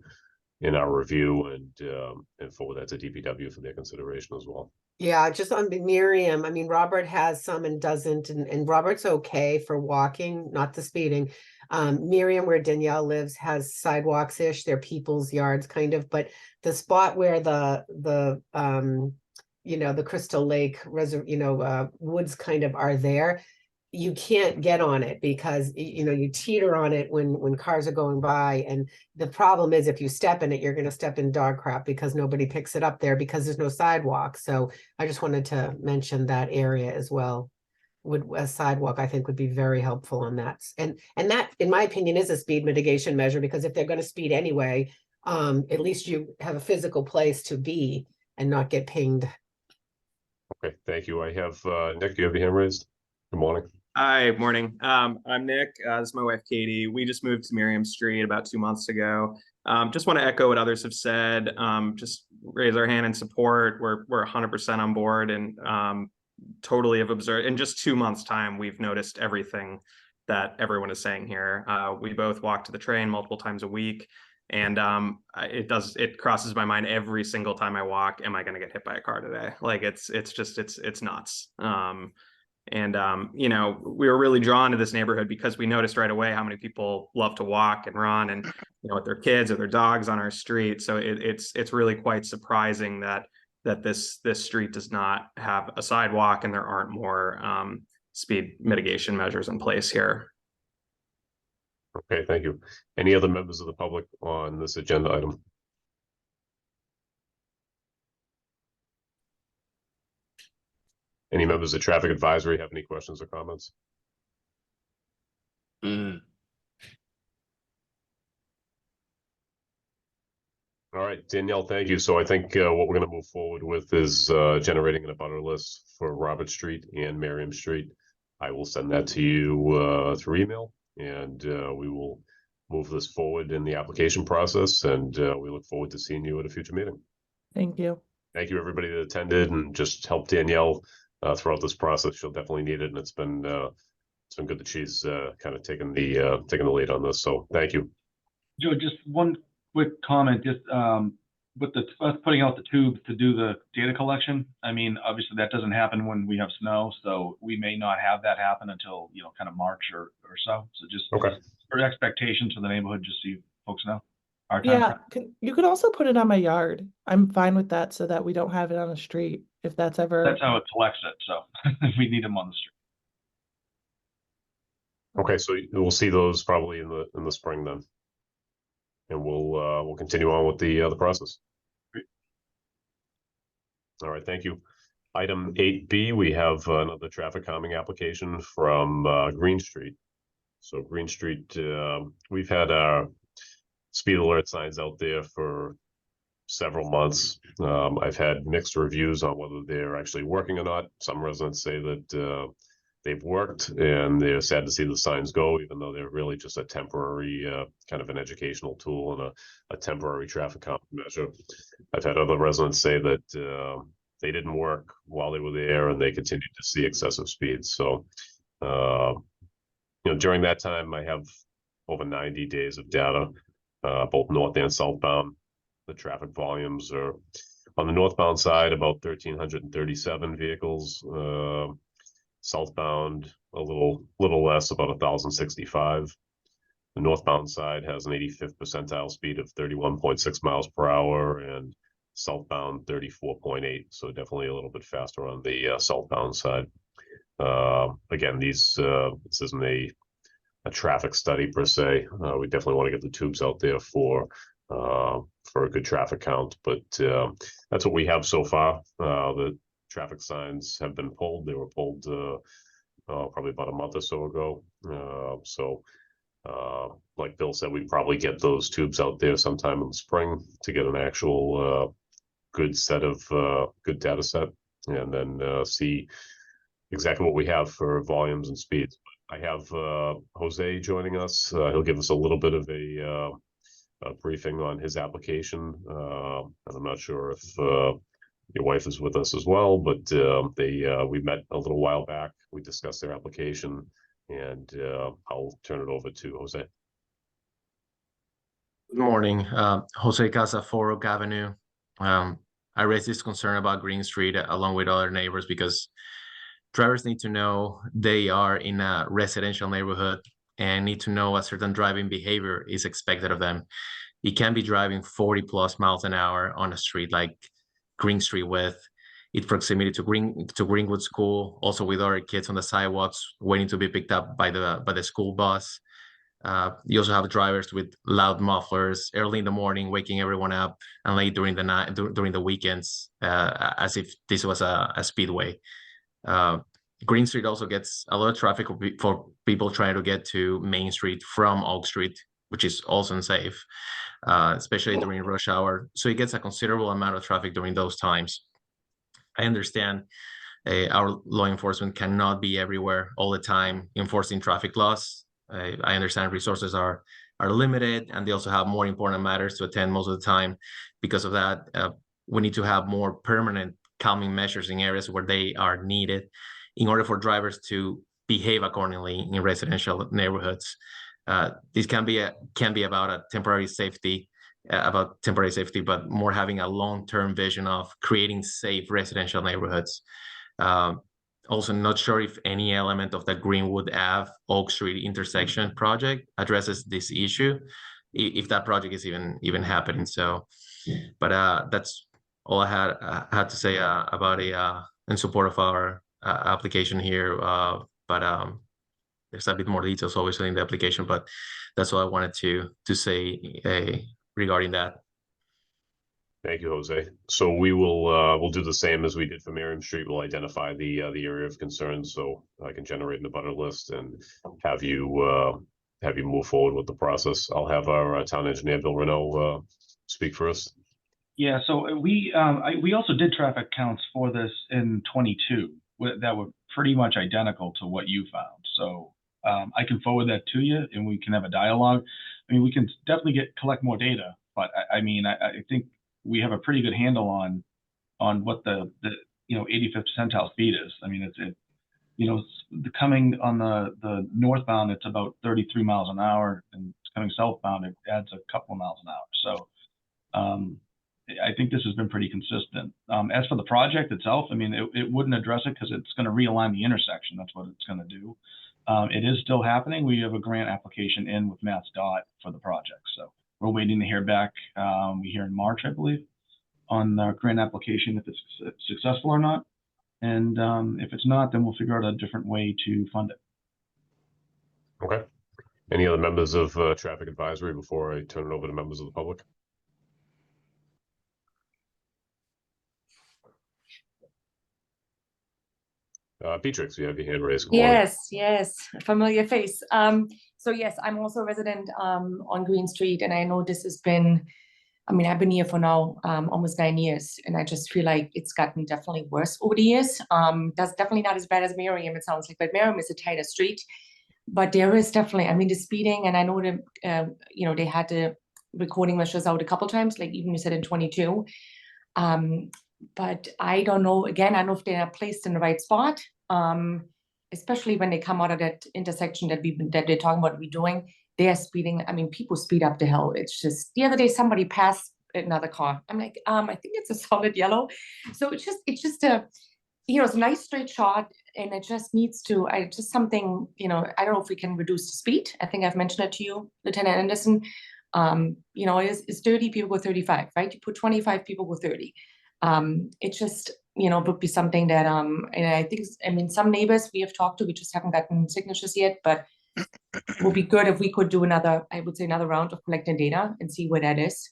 review and forward that to DPW for their consideration as well. Yeah, just on Miriam, I mean, Robert has some and doesn't, and Robert's okay for walking, not the speeding. Miriam, where Danielle lives, has sidewalks-ish, they're people's yards kind of, but the spot where the you know, the Crystal Lake reserve, you know, woods kind of are there, you can't get on it because, you know, you teeter on it when cars are going by. And the problem is, if you step in it, you're going to step in dog crap because nobody picks it up there because there's no sidewalk. So I just wanted to mention that area as well. Would a sidewalk, I think, would be very helpful on that. And that, in my opinion, is a speed mitigation measure, because if they're going to speed anyway, at least you have a physical place to be and not get pinged. Okay, thank you. I have Nick, you have your hand raised. Good morning. Hi, morning. I'm Nick. This is my wife, Katie. We just moved to Miriam Street about 2 months ago. Just want to echo what others have said. Just raise our hand in support. We're 100% on board, and totally have observed. In just 2 months' time, we've noticed everything that everyone is saying here. We both walk to the train multiple times a week, and it crosses my mind every single time I walk, am I going to get hit by a car today? Like it's nuts. You know, we were really drawn to this neighborhood because we noticed right away how many people love to walk and run, and, you know, with their kids or their dogs on our street. So it's really quite surprising that this street does not have a sidewalk and there aren't more speed mitigation measures in place here. Okay, thank you. Any other members of the public on this agenda item? Any members of Traffic Advisory have any questions or comments? All right, Danielle, thank you. So I think what we're going to move forward with is generating an abutter list for Robert Street and Miriam Street. I will send that to you through email, and we will move this forward in the application process, and we look forward to seeing you at a future meeting. Thank you. Thank you, everybody that attended and just helped Danielle throughout this process. She'll definitely need it, and it's been good that she's kind of taking the lead on this. So thank you. Joe, just one quick comment, just with us putting out the tubes to do the data collection. I mean, obviously that doesn't happen when we have snow, so we may not have that happen until, you know, kind of March or so. So just for expectations for the neighborhood, just so you folks know. Yeah, you could also put it on my yard. I'm fine with that, so that we don't have it on the street if that's ever. That's how it collects it. So we need them on the street. Okay, so we'll see those probably in the spring then, and we'll continue on with the process. Great. All right, thank you. Item 8B, we have another traffic calming application from Green Street. So Green Street, we've had our speed alert signs out there for several months. I've had mixed reviews on whether they're actually working or not. Some residents say that they've worked and they're sad to see the signs go, even though they're really just a temporary kind of an educational tool and a temporary traffic calming measure. I've had other residents say that they didn't work while they were there and they continued to see excessive speeds. So, you know, during that time, I have over 90 days of data, both north and southbound. The traffic volumes are on the northbound side about 1,337 vehicles. Southbound a little less, about 1,065. The northbound side has an 85th percentile speed of 31.6 miles per hour, and southbound 34.8. So definitely a little bit faster on the southbound side. Again, this isn't a traffic study per se. We definitely want to get the tubes out there for a good traffic count, but that's what we have so far. The traffic signs have been pulled. They were pulled probably about a month or so ago. Like Bill said, we probably get those tubes out there sometime in the spring to get an actual good set of good data set, and then see exactly what we have for volumes and speeds. I have Jose joining us. He'll give us a little bit of a briefing on his application. And I'm not sure if your wife is with us as well, but we met a little while back. We discussed their application, and I'll turn it over to Jose. Good morning, Jose Casa, 4 Oak Avenue. I raised this concern about Green Street along with other neighbors because drivers need to know they are in a residential neighborhood and need to know what certain driving behavior is expected of them. You can't be driving 40 plus miles an hour on a street like Green Street with its proximity to Greenwood School, also with other kids on the sidewalks waiting to be picked up by the school bus. You also have drivers with loud mufflers early in the morning, waking everyone up, and late during the night, during the weekends, as if this was a speedway. Green Street also gets a lot of traffic for people trying to get to Main Street from Oak Street, which is also unsafe, especially during rush hour. So it gets a considerable amount of traffic during those times. I understand our law enforcement cannot be everywhere all the time enforcing traffic laws. I understand resources are limited, and they also have more important matters to attend most of the time. Because of that, we need to have more permanent calming measures in areas where they are needed in order for drivers to behave accordingly in residential neighborhoods. This can be about temporary safety, but more having a long-term vision of creating safe residential neighborhoods. Also, not sure if any element of the Greenwood Ave Oak Street intersection project addresses this issue, if that project is even happening. So, but that's all I had to say about in support of our application here. But there's a bit more details obviously in the application, but that's all I wanted to say regarding that. Thank you, Jose. So we'll do the same as we did for Miriam Street. We'll identify the area of concern, so I can generate an abutter list and have you move forward with the process. I'll have our town engineer Bill Renault speak first. Yeah, so we also did traffic counts for this in 22 that were pretty much identical to what you found. So I can forward that to you, and we can have a dialogue. I mean, we can definitely collect more data, but I think we have a pretty good handle on what the 85th percentile speed is. I mean, coming on the northbound, it's about 33 miles an hour, and coming southbound, it adds a couple of miles an hour. So I think this has been pretty consistent. As for the project itself, I mean, it wouldn't address it because it's going to realign the intersection. That's what it's going to do. It is still happening. We have a grant application in with MassDOT for the project. So we're waiting to hear back. We hear in March, I believe, on the grant application if it's successful or not. And if it's not, then we'll figure out a different way to fund it. Okay. Any other members of traffic advisory before I turn it over to members of the public? Beatrix, you have your hand raised. Yes, familiar face. So yes, I'm also a resident on Green Street, and I know this has been, I mean, I've been here for now almost 9 years, and I just feel like it's gotten definitely worse over the years. That's definitely not as bad as Miriam, it sounds like, but Miriam is a tighter street. But there is definitely, I mean, the speeding, and I know that, they had the recording measures out a couple times, like even you said in 22. But I don't know, again, I don't know if they're placed in the right spot, especially when they come out of that intersection that they're talking about redoing. They're speeding. I mean, people speed up the hill. It's just, the other day somebody passed another car. I'm like, I think it's a solid yellow. So it's just a, it's a nice straight shot, and it just needs to, just something, I don't know if we can reduce the speed. I think I've mentioned it to you, Lieutenant Anderson. It's 30, people go 35, right? You put 25, people go 30. It just, would be something that, and I think, some neighbors we have talked to, we just haven't gotten signatures yet, but would be good if we could do another, I would say another round of collecting data and see where that is.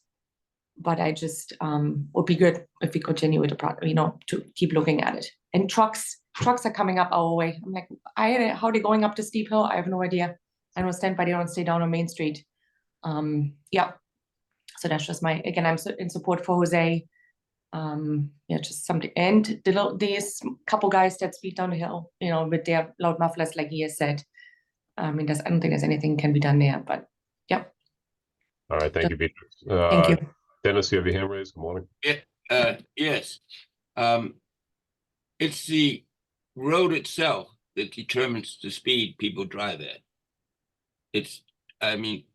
But I just, would be good if we continue with the project, to keep looking at it. And trucks are coming up our way. I'm like, how are they going up the steep hill? I have no idea. I don't stand by, they don't stay down on Main Street. Yeah. So that's just again, I'm in support for Jose. Yeah, just something. And these couple guys that speed down the hill, with their loud mufflers, like he has said. I mean, I don't think there's anything can be done there, but yeah. All right, thank you, Beatrice. Thank you. Dennis, you have your hand raised. Good morning. Yes. It's the road itself that determines the speed people drive at. I mean,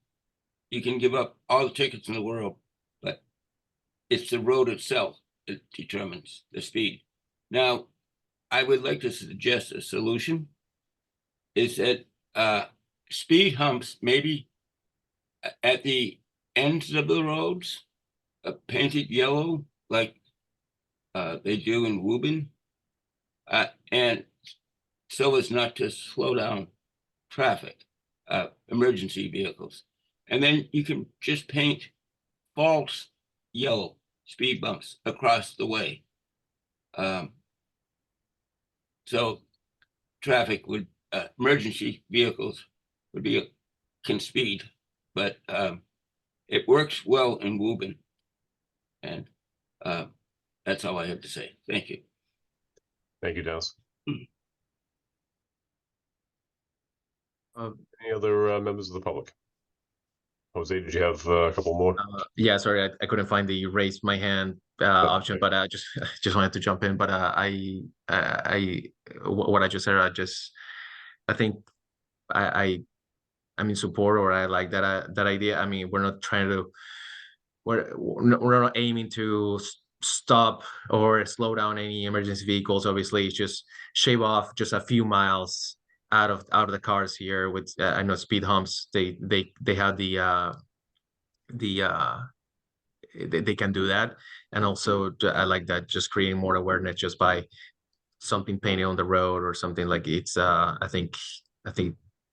you can give up all the tickets in the world, but it's the road itself that determines the speed. Now, I would like to suggest a solution is that speed humps, maybe at the ends of the roads, painted yellow, like they do in Woburn, and so as not to slow down traffic, emergency vehicles. And then you can just paint false yellow speed bumps across the way. So traffic would, emergency vehicles can speed, but it works well in Woburn. And that's all I have to say. Thank you. Thank you, Dennis. Any other members of the public? Jose, did you have a couple more? Yeah, sorry, I couldn't find the raise my hand option, but I just wanted to jump in. But what I just said, I think I'm in support, or I like that idea. I mean, we're not trying to, we're not aiming to stop or slow down any emergency vehicles. Obviously, it's just shave off just a few miles out of the cars here. With I know speed humps, they have they can do that. And also I like that, just creating more awareness just by something painted on the road or something. Like it's I think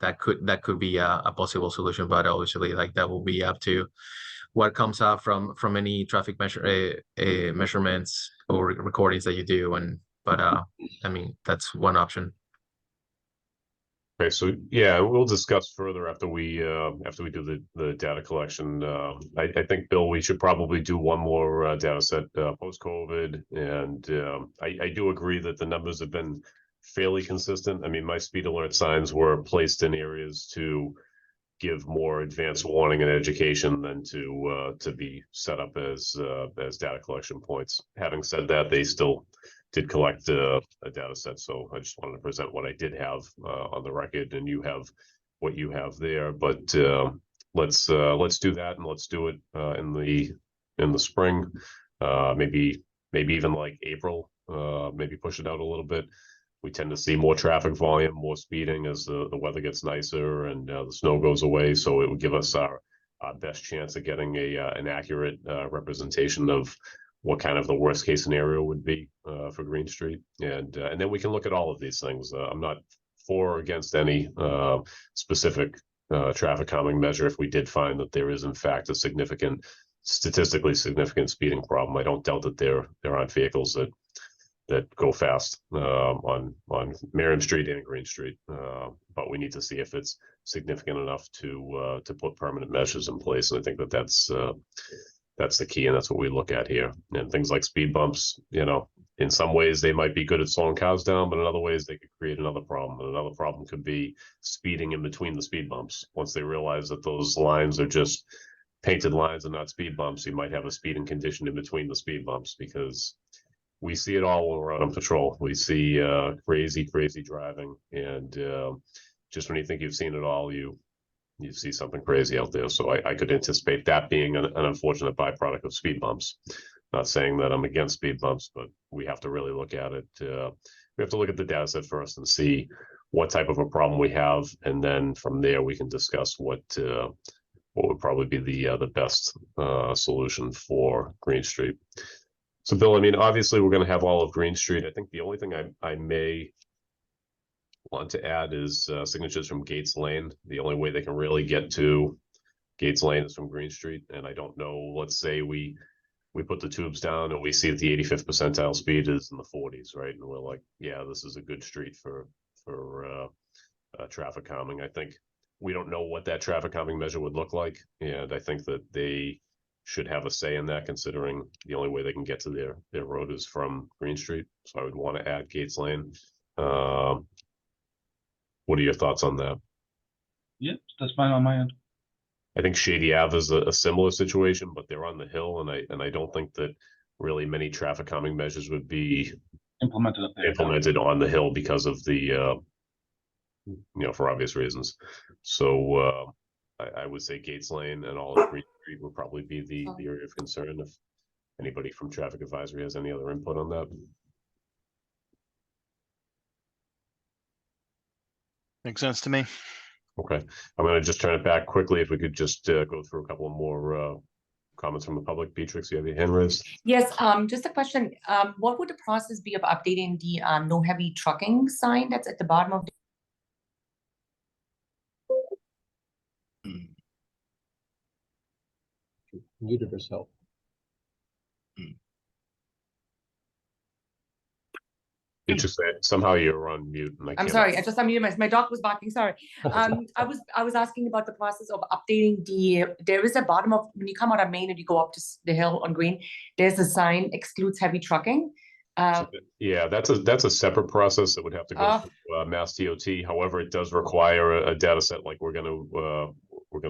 that could be a possible solution, but obviously like that will be up to what comes out from any traffic measurements or recordings that you do. But I mean, that's one option. Okay, so yeah, we'll discuss further after we do the data collection. I think, Bill, we should probably do one more data set post-COVID, and I do agree that the numbers have been fairly consistent. I mean, my speed alert signs were placed in areas to give more advanced warning and education than to be set up as data collection points. Having said that, they still did collect a data set, so I just wanted to present what I did have on the record, and you have what you have there. But let's do that, and let's do it in the spring, maybe even like April. Maybe push it out a little bit. We tend to see more traffic volume, more speeding as the weather gets nicer and the snow goes away. So it would give us our best chance of getting an accurate representation of what kind of the worst case scenario would be for Green Street. And then we can look at all of these things. I'm not for or against any specific traffic calming measure if we did find that there is in fact a statistically significant speeding problem. I don't doubt that there aren't vehicles that go fast on Merriam Street and Green Street, but we need to see if it's significant enough to put permanent measures in place. And I think that's the key, and that's what we look at here. And things like speed bumps, in some ways they might be good at slowing cars down, but in other ways they could create another problem. And another problem could be speeding in between the speed bumps. Once they realize that those lines are just painted lines and not speed bumps, you might have a speeding condition in between the speed bumps, because we see it all when we're out on patrol. We see crazy driving, and just when you think you've seen it all, you see something crazy out there. So I could anticipate that being an unfortunate byproduct of speed bumps. Not saying that I'm against speed bumps, but we have to really look at it. We have to look at the data set first and see what type of a problem we have, and then from there we can discuss what would probably be the best solution for Green Street. So, Bill, I mean, obviously we're going to have all of Green Street. I think the only thing I may want to add is signatures from Gates Lane. The only way they can really get to Gates Lane is from Green Street, and I don't know, let's say we put the tubes down and we see that the 85th percentile speed is in the 40s, right? And we're like, yeah, this is a good street for traffic calming. I think we don't know what that traffic calming measure would look like, and I think that they should have a say in that, considering the only way they can get to their road is from Green Street. So I would want to add Gates Lane. What are your thoughts on that? Yep, that's fine on my end. I think Shady Ave is a similar situation, but they're on the hill, and I don't think that really many traffic calming measures would be Implemented up there. implemented on the hill because of the for obvious reasons. So I would say Gates Lane and all of Green Street would probably be the area of concern. If anybody from traffic advisory has any other input on that. Makes sense to me. Okay, I'm going to just turn it back quickly. If we could just go through a couple of more comments from the public. Beatrix, you have your hand raised. Yes, just a question. What would the process be of updating the no heavy trucking sign that's at the bottom of the Muted herself. Beatrix, somehow you're on mute. And I'm sorry, I just unmuted my dog was barking, sorry. I was asking about the process of updating there is a bottom of, when you come out of Main and you go up to the hill on Green, there's a sign excludes heavy trucking. Yeah, that's a separate process that would have to go through Mass DOT. However, it does require a data set like we're gonna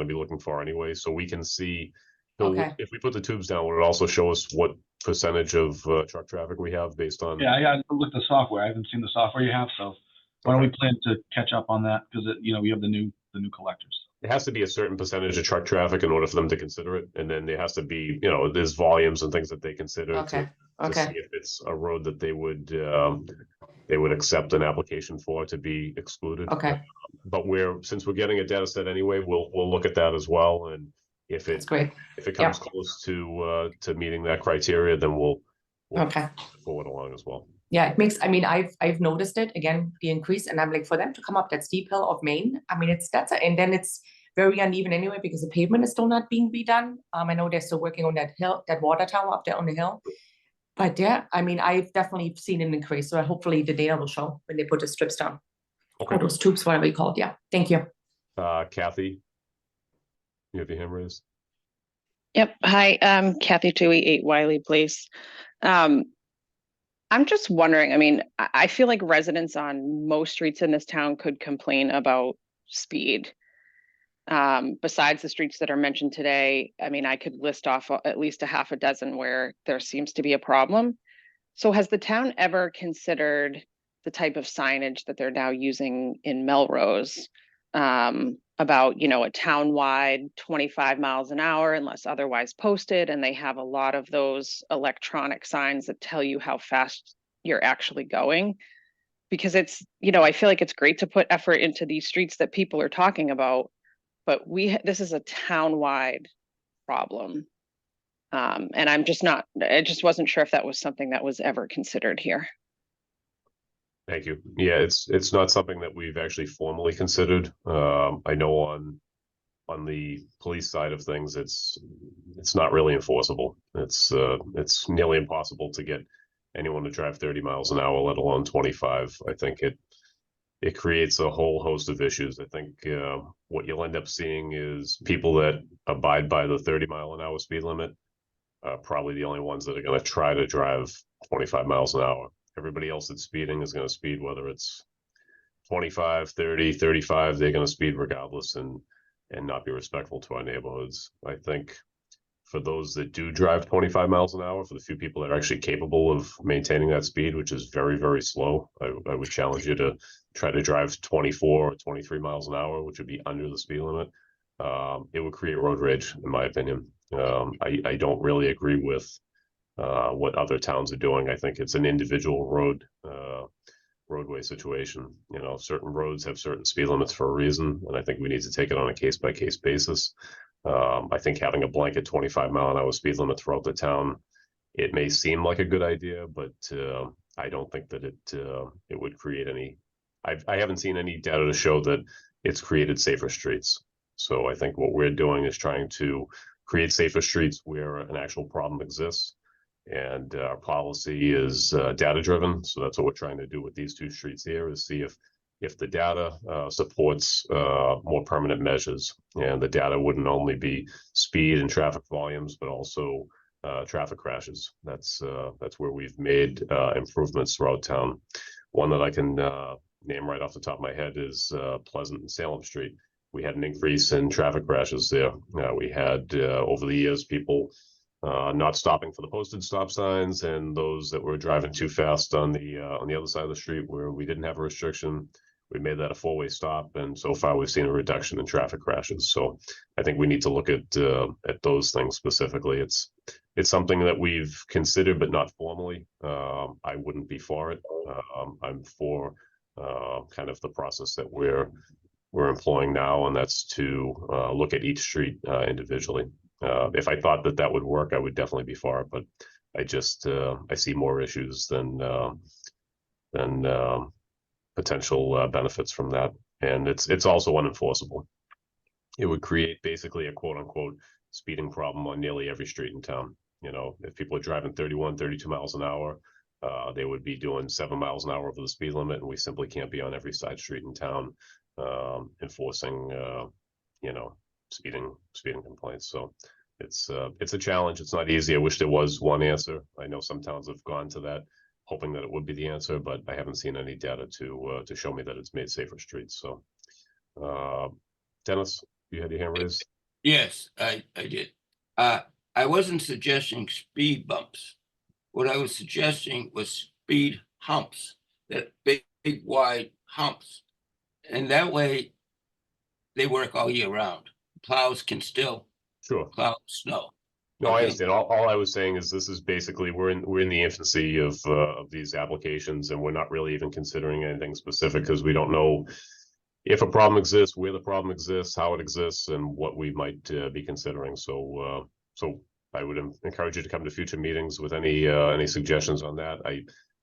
be looking for anyway, so we can see. So if we put the tubes down, would it also show us what percentage of truck traffic we have based on? Yeah, I got to look at the software. I haven't seen the software you have, so why don't we plan to catch up on that, because we have the new collectors. It has to be a certain percentage of truck traffic in order for them to consider it, and then there has to be, there's volumes and things that they consider to see if it's a road that they would accept an application for to be excluded. But since we're getting a data set anyway, we'll look at that as well, and if it comes close to meeting that criteria, then we'll forward along as well. Yeah, it makes, I've noticed it again, the increase, and I'm like, for them to come up that steep hill of Main, and then it's very uneven anyway, because the pavement is still not being redone. I know they're still working on that hill, that water tower up there on the hill. But yeah, I've definitely seen an increase. So hopefully the data will show when they put the strips down. Or those tubes, whatever you call it. Yeah, thank you. Kathy, you have your hand raised. Yep. Hi, Kathy Tui, 8 Wiley Place. I'm just wondering, I feel like residents on most streets in this town could complain about speed. Besides the streets that are mentioned today, I could list off at least a half a dozen where there seems to be a problem. So has the town ever considered the type of signage that they're now using in Melrose, about, a town-wide 25 miles an hour unless otherwise posted, and they have a lot of those electronic signs that tell you how fast you're actually going? Because it's, I feel like it's great to put effort into these streets that people are talking about, but this is a town-wide problem. And I just wasn't sure if that was something that was ever considered here. Thank you. Yeah, it's not something that we've actually formally considered. I know on the police side of things, it's not really enforceable. It's nearly impossible to get anyone to drive 30 miles an hour, let alone 25. I think it creates a whole host of issues. I think what you'll end up seeing is people that abide by the 30-mile-an-hour speed limit are probably the only ones that are going to try to drive 25 miles an hour. Everybody else that's speeding is going to speed, whether it's 25, 30, 35, they're going to speed regardless and not be respectful to our neighborhoods. I think for those that do drive 25 miles an hour, for the few people that are actually capable of maintaining that speed, which is very, very slow, I would challenge you to try to drive 24 or 23 miles an hour, which would be under the speed limit. It would create road rage, in my opinion. I don't really agree with what other towns are doing. I think it's an individual roadway situation. Certain roads have certain speed limits for a reason, and I think we need to take it on a case-by-case basis. I think having a blanket 25-mile-an-hour speed limit throughout the town, it may seem like a good idea, but I don't think that it would create any I haven't seen any data to show that it's created safer streets. So I think what we're doing is trying to create safer streets where an actual problem exists. And our policy is data driven. So that's what we're trying to do with these two streets here, is see if the data supports more permanent measures. And the data wouldn't only be speed and traffic volumes, but also traffic crashes. That's where we've made improvements throughout town. One that I can name right off the top of my head is Pleasant and Salem Street. We had an increase in traffic crashes there. We had over the years people not stopping for the posted stop signs, and those that were driving too fast on the other side of the street where we didn't have a restriction. We made that a four-way stop, and so far we've seen a reduction in traffic crashes. So I think we need to look at those things specifically. It's something that we've considered, but not formally. I wouldn't be for it. I'm for kind of the process that we're employing now, and that's to look at each street individually. If I thought that would work, I would definitely be for it, but I just I see more issues than potential benefits from that, and it's also unenforceable. It would create basically a quote unquote speeding problem on nearly every street in town. You know, if people are driving 31, 32 miles an hour, they would be doing 7 miles an hour over the speed limit, and we simply can't be on every side street in town enforcing speeding complaints. So it's a challenge. It's not easy. I wish there was one answer. I know some towns have gone to that, hoping that it would be the answer, but I haven't seen any data to show me that it's made safer streets. So, Dennis, you had your hand raised. Yes, I did. I wasn't suggesting speed bumps. What I was suggesting was speed humps, that big wide humps. And that way they work all year round. Plows can still plow snow. No, I understand. All I was saying is this is basically we're in the infancy of these applications, and we're not really even considering anything specific because we don't know if a problem exists, where the problem exists, how it exists, and what we might be considering. So I would encourage you to come to future meetings with any suggestions on that.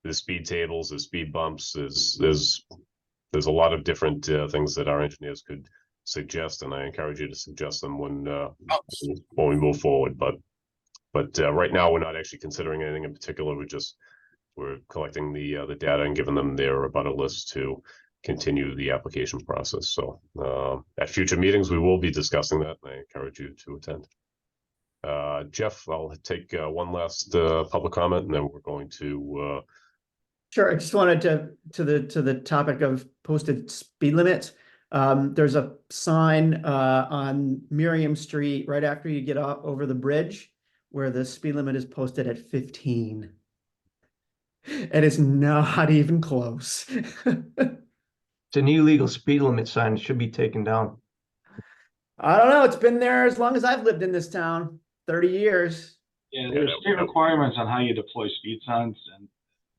The speed tables, the speed bumps, there's a lot of different things that our engineers could suggest, and I encourage you to suggest them when we move forward. But right now we're not actually considering anything in particular. We're collecting the data and giving them their abutter list to continue the application process. So at future meetings we will be discussing that, and I encourage you to attend. Jeff, I'll take one last public comment, and then we're going to. Sure. I just wanted to the topic of posted speed limits. There's a sign on Miriam Street right after you get up over the bridge where the speed limit is posted at 15. And it's not even close. It's an illegal speed limit sign. It should be taken down. I don't know. It's been there as long as I've lived in this town, 30 years. Yeah, there's state requirements on how you deploy speed signs, and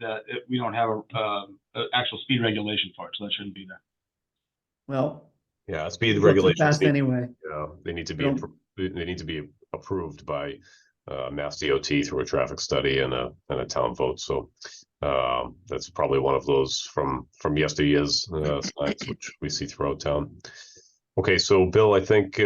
that we don't have a actual speed regulation for it, so that shouldn't be there. Well, yeah, speed go too regulations fast anyway. They need to be approved by Mass DOT through a traffic study and a town vote. So that's probably one of those from yesteryear's signs which we see throughout town. Okay, so Bill, I think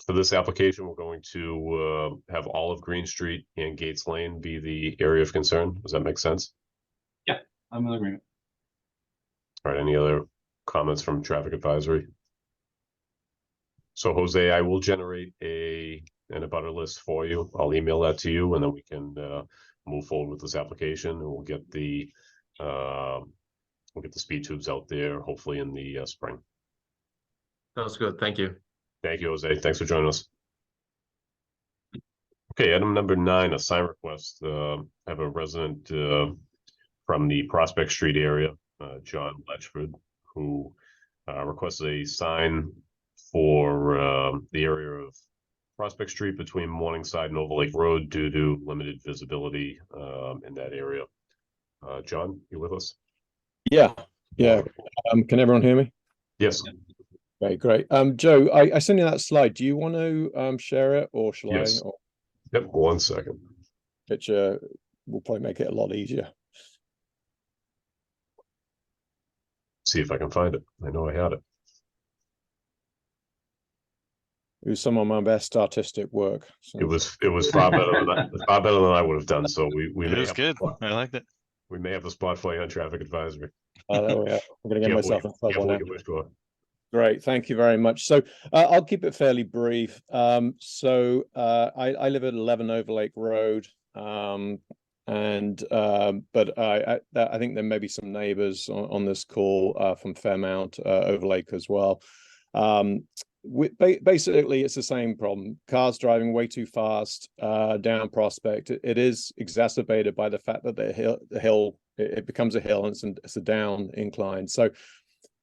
for this application we're going to have all of Green Street and Gates Lane be the area of concern. Does that make sense? Yeah, I'm in agreement. All right, any other comments from traffic advisory? So Jose, I will generate an abutter list for you. I'll email that to you, and then we can move forward with this application, and we'll get the speed tubes out there hopefully in the spring. Sounds good. Thank you. Thank you, Jose. Thanks for joining us. Okay, item number 9, a sign request. I have a resident from the Prospect Street area, John Letchford, who requests a sign for the area of Prospect Street between Morningside and Overlake Road due to limited visibility in that area. John, you with us? Yeah. Can everyone hear me? Yes. Great. Joe, I sent you that slide. Do you want to share it, or shall Yes. I? Or... Yep, 1 second. Which will probably make it a lot easier. See if I can find it. I know I had it. It was some of my best artistic work. So. It was far better than I would have done. So we It may was have good. I liked it. we may have the spot for you on traffic advisory. There we are. I'm going to get myself in trouble now. You wish for. Great, thank you very much. So I'll keep it fairly brief. I live at 11 Overlake Road, but I think there may be some neighbors on this call from Fairmount, Overlake as well. Basically, it's the same problem. Cars driving way too fast down Prospect. It is exacerbated by the fact that the hill it becomes a hill and it's a down incline. So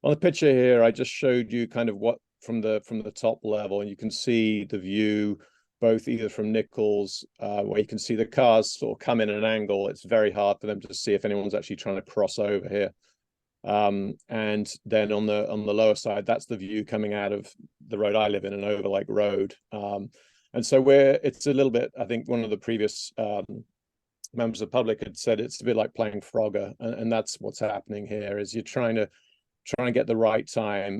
on the picture here, I just showed you kind of what from the top level, and you can see the view both either from Nichols, where you can see the cars sort of come in at an angle. It's very hard for them to see if anyone's actually trying to cross over here. And then on the lower side, that's the view coming out of the road I live in, an Overlake Road. And so it's a little bit, I think one of the previous members of the public had said it's a bit like playing Frogger, and that's what's happening here. Is you're trying to get the right time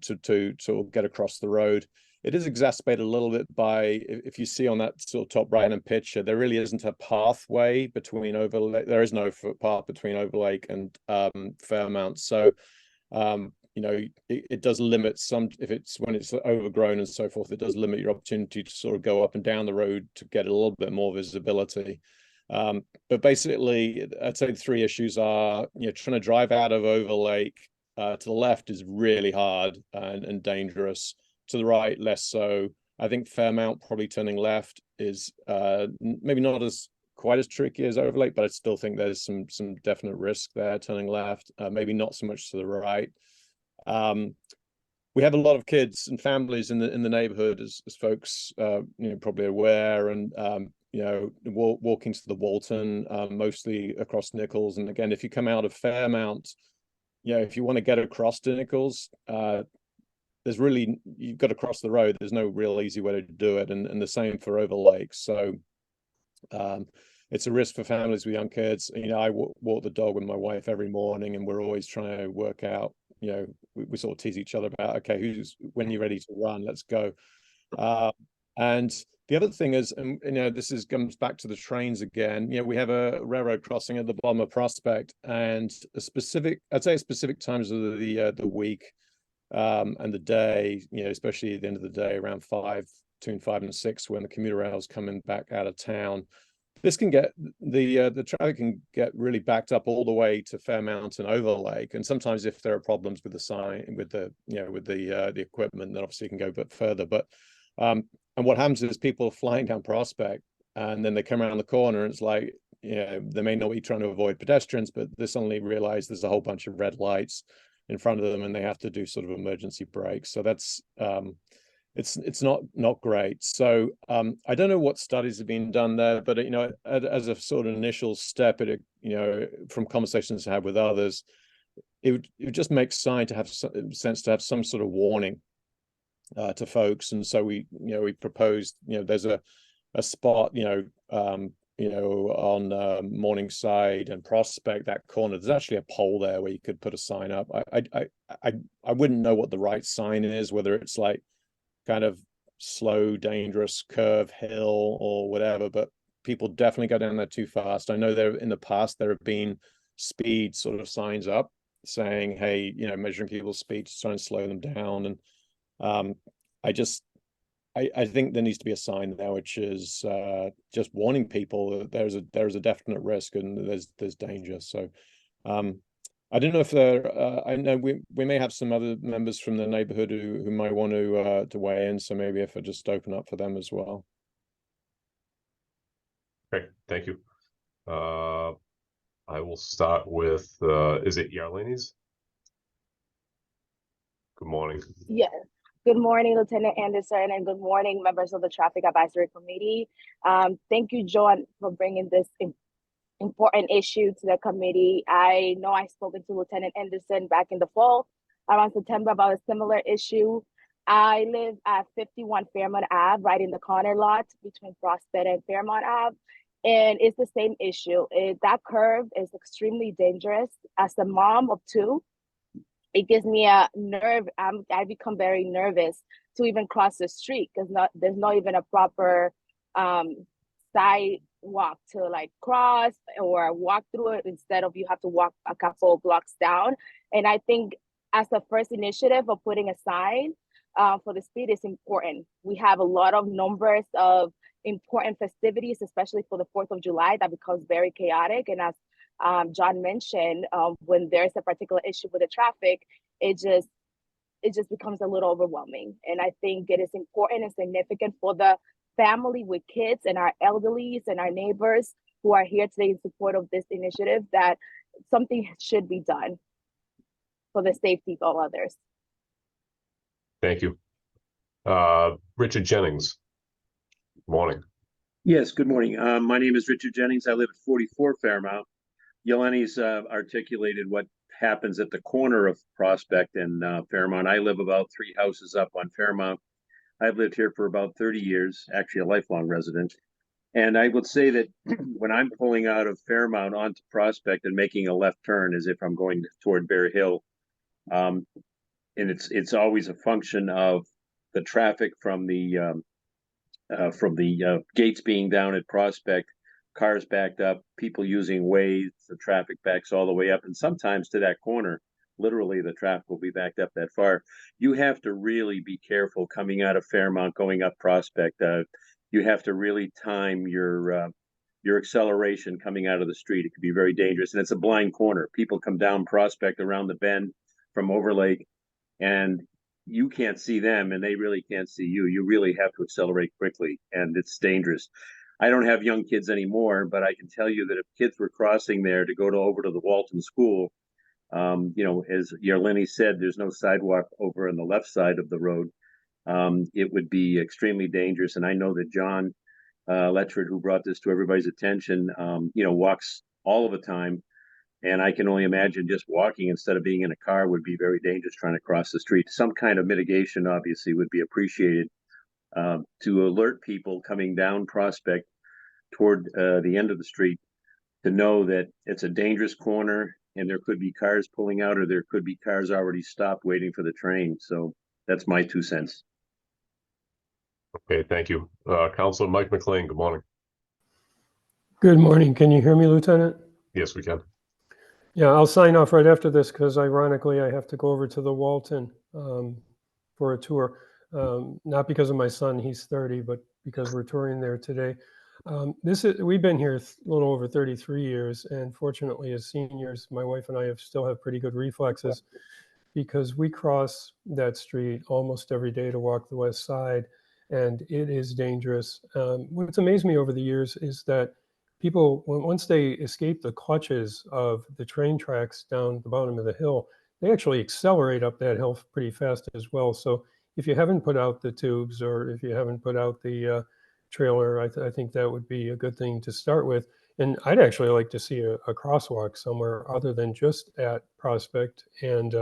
to get across the road. It is exacerbated a little bit by, if you see on that sort of top right-hand picture, there really isn't a pathway between Overlake. There is no footpath between Overlake and Fairmount. So, it does limit some, when it's overgrown and so forth, it does limit your opportunity to sort of go up and down the road to get a little bit more visibility. But basically, I'd say the three issues are, trying to drive out of Overlake to the left is really hard and dangerous. To the right, less so. I think Fairmount probably turning left is maybe not quite as tricky as Overlake, but I still think there's some definite risk there turning left. Maybe not so much to the right. We have a lot of kids and families in the neighborhood, as folks probably aware, and walking to the Walton, mostly across Nichols. And again, if you come out of Fairmount, if you want to get across to Nichols, you've got to cross the road. There's no real easy way to do it, and the same for Overlake. So it's a risk for families with young kids. I walk the dog with my wife every morning, and we're always trying to work out. We sort of tease each other about, okay, when you're ready to run, let's go. And the other thing is, this comes back to the trains again. We have a railroad crossing at the bottom of Prospect, and I'd say specific times of the week. And the day, especially at the end of the day, around between 5 and 6, when the commuter rail's coming back out of town, this can get the traffic can get really backed up all the way to Fairmount and Overlake. And sometimes, if there are problems with the sign, with the equipment, then obviously it can go a bit further. But and what happens is people are flying down Prospect, and then they come around the corner, and it's like, they may not be trying to avoid pedestrians, but they suddenly realize there's a whole bunch of red lights in front of them, and they have to do sort of emergency brakes. So that's it's not great. So I don't know what studies have been done there, but as a sort of initial step, from conversations I had with others, it would just make sense to have some sort of warning to folks. And so we proposed, there's a spot, on Morningside and Prospect, that corner, there's actually a pole there where you could put a sign up. I wouldn't know what the right sign is, whether it's like kind of slow, dangerous curve, hill, or whatever, but people definitely go down there too fast. I know in the past there have been speed sort of signs up saying, hey, measuring people's speed to try and slow them down. And I think there needs to be a sign there which is just warning people that there's a definite risk and there's danger. So I don't know if I know we may have some other members from the neighborhood who might want to weigh in. So maybe if I just open up for them as well. Okay, thank you. I will start with is it Yarlini's? Good morning. Yes. Good morning, Lieutenant Anderson, and good morning, members of the Traffic Advisory Committee. Thank you, John, for bringing this important issue to the committee. I know I've spoken to Lieutenant Anderson back in the fall, around September, about a similar issue. I live at 51 Fairmont Ave, right in the corner lot between Prospect and Fairmont Ave, and it's the same issue. That curve is extremely dangerous. As a mom of two, it gives me a nerve. I become very nervous to even cross the street because there's not even a proper sidewalk to like cross or walk through it. Instead of you have to walk a couple of blocks down. And I think as the first initiative of putting a sign for the speed is important. We have a lot of numbers of important festivities, especially for the 4th of July, that becomes very chaotic. And as John mentioned, when there's a particular issue with the traffic, it just becomes a little overwhelming. And I think it is important and significant for the family with kids and our elderlies and our neighbors who are here today in support of this initiative that something should be done for the safety of others. Thank you. Richard Jennings. Morning. Yes, good morning. My name is Richard Jennings. I live at 44 Fairmount. Yeleni's articulated what happens at the corner of Prospect and Fairmount. I live about 3 houses up on Fairmount. I've lived here for about 30 years, actually a lifelong resident. And I would say that when I'm pulling out of Fairmount onto Prospect and making a left turn as if I'm going toward Bear Hill, and it's always a function of the traffic from the gates being down at Prospect, cars backed up, people using Waze, the traffic backs all the way up, and sometimes to that corner, literally the traffic will be backed up that far. You have to really be careful coming out of Fairmount, going up Prospect. You have to really time your acceleration coming out of the street. It could be very dangerous, and it's a blind corner. People come down Prospect around the bend from Overlake, and you can't see them and they really can't see you. You really have to accelerate quickly, and it's dangerous. I don't have young kids anymore, but I can tell you that if kids were crossing there to go over to the Walton School, as Yerlini said, there's no sidewalk over on the left side of the road. It would be extremely dangerous. And I know that John Letchford, who brought this to everybody's attention, walks all of the time. And I can only imagine just walking instead of being in a car would be very dangerous trying to cross the street. Some kind of mitigation, obviously, would be appreciated to alert people coming down Prospect toward the end of the street to know that it's a dangerous corner and there could be cars pulling out or there could be cars already stopped waiting for the train. So that's my 2 cents. Okay, thank you. Councilor Mike McLean, good morning. Good morning. Can you hear me, Lieutenant? Yes, we can. Yeah, I'll sign off right after this because ironically I have to go over to the Walton for a tour. Not because of my son, he's 30, but because we're touring there today. We've been here a little over 33 years, and fortunately as seniors, my wife and I still have pretty good reflexes because we cross that street almost every day to walk the west side, and it is dangerous. What's amazed me over the years is that people, once they escape the clutches of the train tracks down the bottom of the hill, they actually accelerate up that hill pretty fast as well. So if you haven't put out the tubes or if you haven't put out the trailer, I think that would be a good thing to start with. And I'd actually like to see a crosswalk somewhere other than just at Prospect and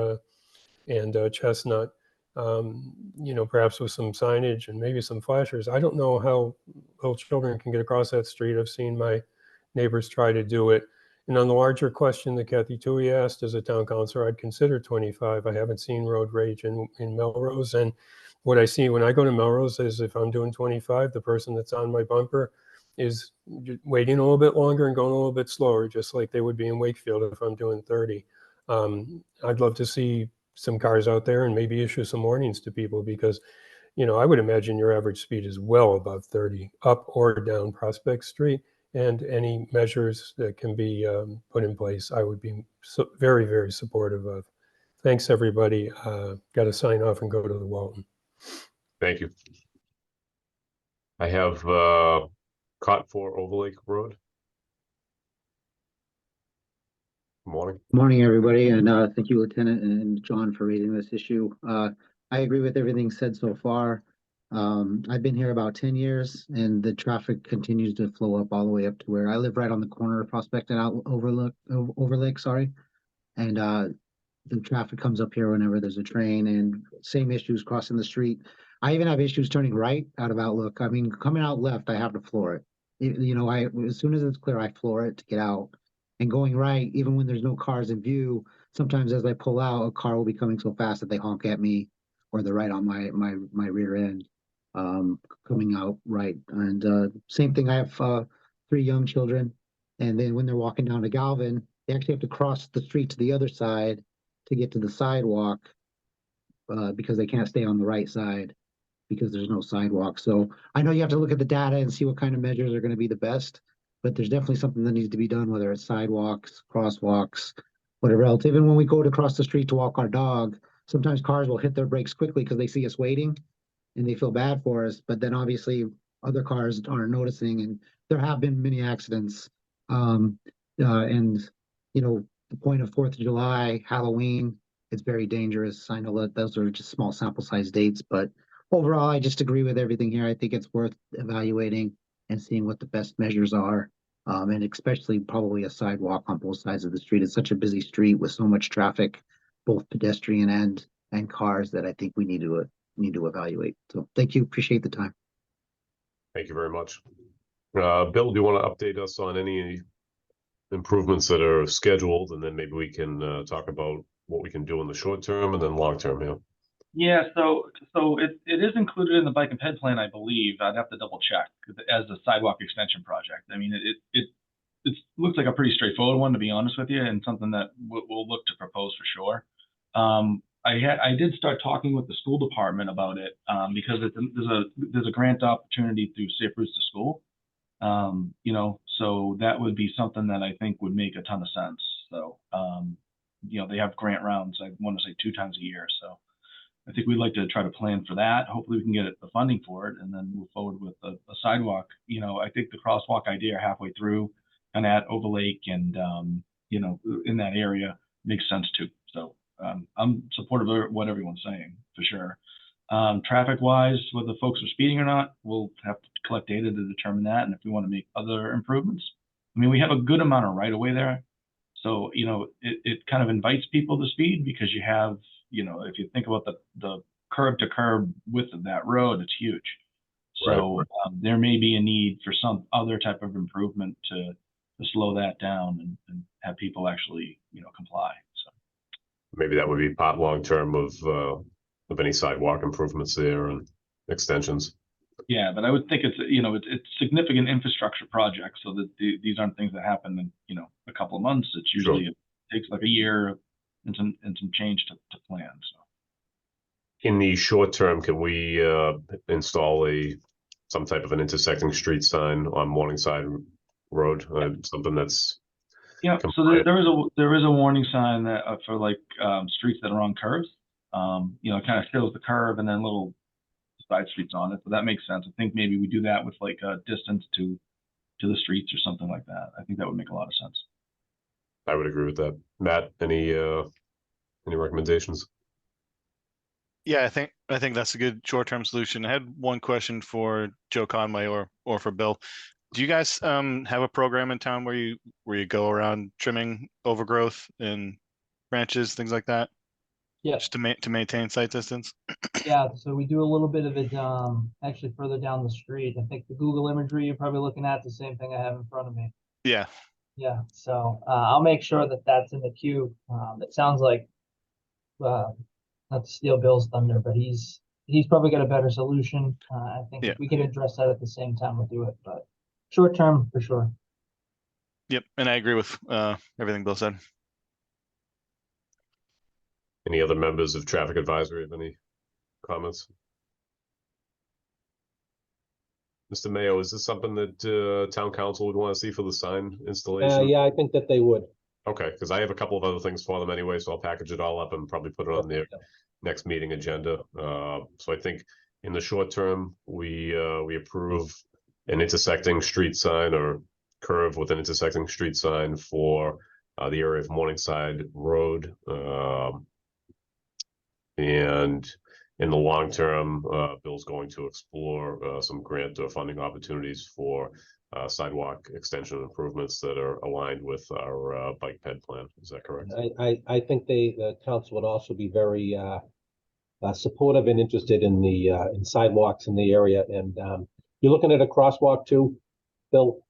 Chestnut. Perhaps with some signage and maybe some flashers. I don't know how little children can get across that street. I've seen my neighbors try to do it. And on the larger question that Kathy Tui asked, as a town councilor, I'd consider 25. I haven't seen road rage in Melrose. And what I see when I go to Melrose is if I'm doing 25, the person that's on my bumper is waiting a little bit longer and going a little bit slower, just like they would be in Wakefield if I'm doing 30. I'd love to see some cars out there and maybe issue some warnings to people because, I would imagine your average speed is well above 30 up or down Prospect Street, and any measures that can be put in place, I would be very, very supportive of. Thanks, everybody. Got to sign off and go to the Walton. Thank you. I have Cot 4 Overlake Road. Morning. Morning, everybody, and thank you, Lieutenant and John, for raising this issue. I agree with everything said so far. I've been here about 10 years, and the traffic continues to flow up all the way up to where I live, right on the corner of Prospect and Overlake, sorry. And the traffic comes up here whenever there's a train, and same issues crossing the street. I even have issues turning right out of Outlook. I mean, coming out left, I have to floor it. As soon as it's clear, I floor it to get out and going right, even when there's no cars in view, sometimes as I pull out, a car will be coming so fast that they honk at me, or they're right on my rear end, coming out right. And same thing, I have 3 young children, and then when they're walking down to Galvin, they actually have to cross the street to the other side to get to the sidewalk, because they can't stay on the right side because there's no sidewalk. So I know you have to look at the data and see what kind of measures are going to be the best, but there's definitely something that needs to be done, whether it's sidewalks, crosswalks, whatever else. Even when we go to cross the street to walk our dog, sometimes cars will hit their brakes quickly because they see us waiting and they feel bad for us. But then obviously other cars aren't noticing, and there have been many accidents. And you know, the point of 4th of July, Halloween, it's very dangerous. I know that those are just small sample size dates, but overall, I just agree with everything here. I think it's worth evaluating and seeing what the best measures are. And especially probably a sidewalk on both sides of the street. It's such a busy street with so much traffic, both pedestrian and cars, that I think we need to evaluate. So thank you. Appreciate the time. Thank you very much. Bill, do you want to update us on any improvements that are scheduled, and then maybe we can talk about what we can do in the short term and then long term? Yeah. Yeah, so it is included in the bike and ped plan, I believe. I'd have to double check as a sidewalk extension project. I mean, it looks like a pretty straightforward one, to be honest with you, and something that we'll look to propose for sure. I did start talking with the school department about it, because there's a grant opportunity through Safe Routes to School. You know, so that would be something that I think would make a ton of sense. So, you know, they have grant rounds, I want to say 2 times a year. So I think we'd like to try to plan for that. Hopefully we can get the funding for it and then move forward with a sidewalk. You know, I think the crosswalk idea halfway through and at Overlake and, you know, in that area makes sense too. So I'm supportive of what everyone's saying for sure. Traffic wise, whether folks are speeding or not, we'll have to collect data to determine that. And if we want to make other improvements, I mean, we have a good amount of right of way there. So, you know, it kind of invites people to speed because you have, you know, if you think about the curb to curb width of that road, it's huge. So there may be a need for some other type of improvement to slow that down and have people actually, you know, comply. So maybe that would be part long term of any sidewalk improvements there and extensions. Yeah, but I would think it's, you know, it's significant infrastructure projects, so that these aren't things that happen in, you know, a couple of months. It's usually it takes like a year and some change to plan. So in the short term, can we install some type of an intersecting street sign on Morningside Road? Something that's so there is a warning sign that for like streets that are on curves. You know, it kind of shows the curve and then little side streets on it. So that makes sense. I think maybe we do that with like a distance to the streets or something like that. I think that would make a lot of sense. I would agree with that. Matt, any recommendations? Yeah, I think that's a good short-term solution. I had one question for Joe Conway or for Bill. Do you guys have a program in town where you go around trimming overgrowth and branches, things like that? Yeah. Just to maintain sight distance? Yeah, so we do a little bit of it actually further down the street. I think the Google imagery you're probably looking at the same thing I have in front of me. Yeah. Yeah, so I'll make sure that that's in the queue. It sounds like not to steal Bill's thunder, but he's probably got a better solution. I think if we can address that at the same time, we'll do it. But short term, for sure. Yep, and I agree with everything Bill said. Any other members of traffic advisory have any comments? Mr. Mayo, is this something that town council would want to see for the sign installation? Yeah, I think that they would. Okay, because I have a couple of other things for them anyway, so I'll package it all up and probably put it on their next meeting agenda. So I think in the short term, we approve an intersecting street sign or curve with an intersecting street sign for the area of Morningside Road. And in the long term, Bill's going to explore some grant or funding opportunities for sidewalk extension improvements that are aligned with our bike ped plan. Is that correct? I think the council would also be very supportive and interested in the in sidewalks in the area. And you're looking at a crosswalk too, Bill?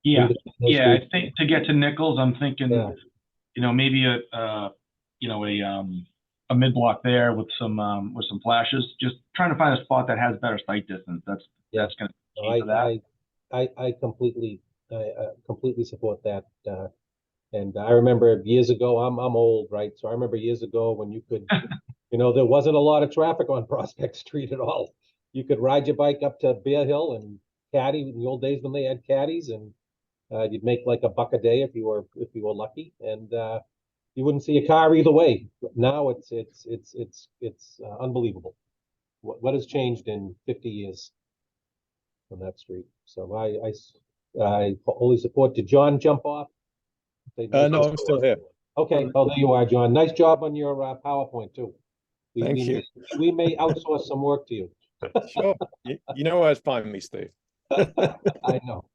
Yeah, between those yeah. I streets. think to get to Nichols, I'm thinking, Yeah. maybe a mid block there with some flashes. Just trying to find a spot that has better sight distance. That's going to be key for that. I completely support that. And I remember years ago, I'm old, right? So I remember years ago when you could, there wasn't a lot of traffic on Prospect Street at all. You could ride your bike up to Bear Hill and caddy in the old days when they had caddies, and you'd make like $1 a day if you were lucky, and you wouldn't see a car either way. Now it's unbelievable. What has changed in 50 years on that street? So I wholly support. Did John jump off? No, I'm still here. Okay. Oh, there you are, John. Nice job on your PowerPoint too. Thank you. We may outsource some work to you. Sure. You know where to find me, Steve. I know.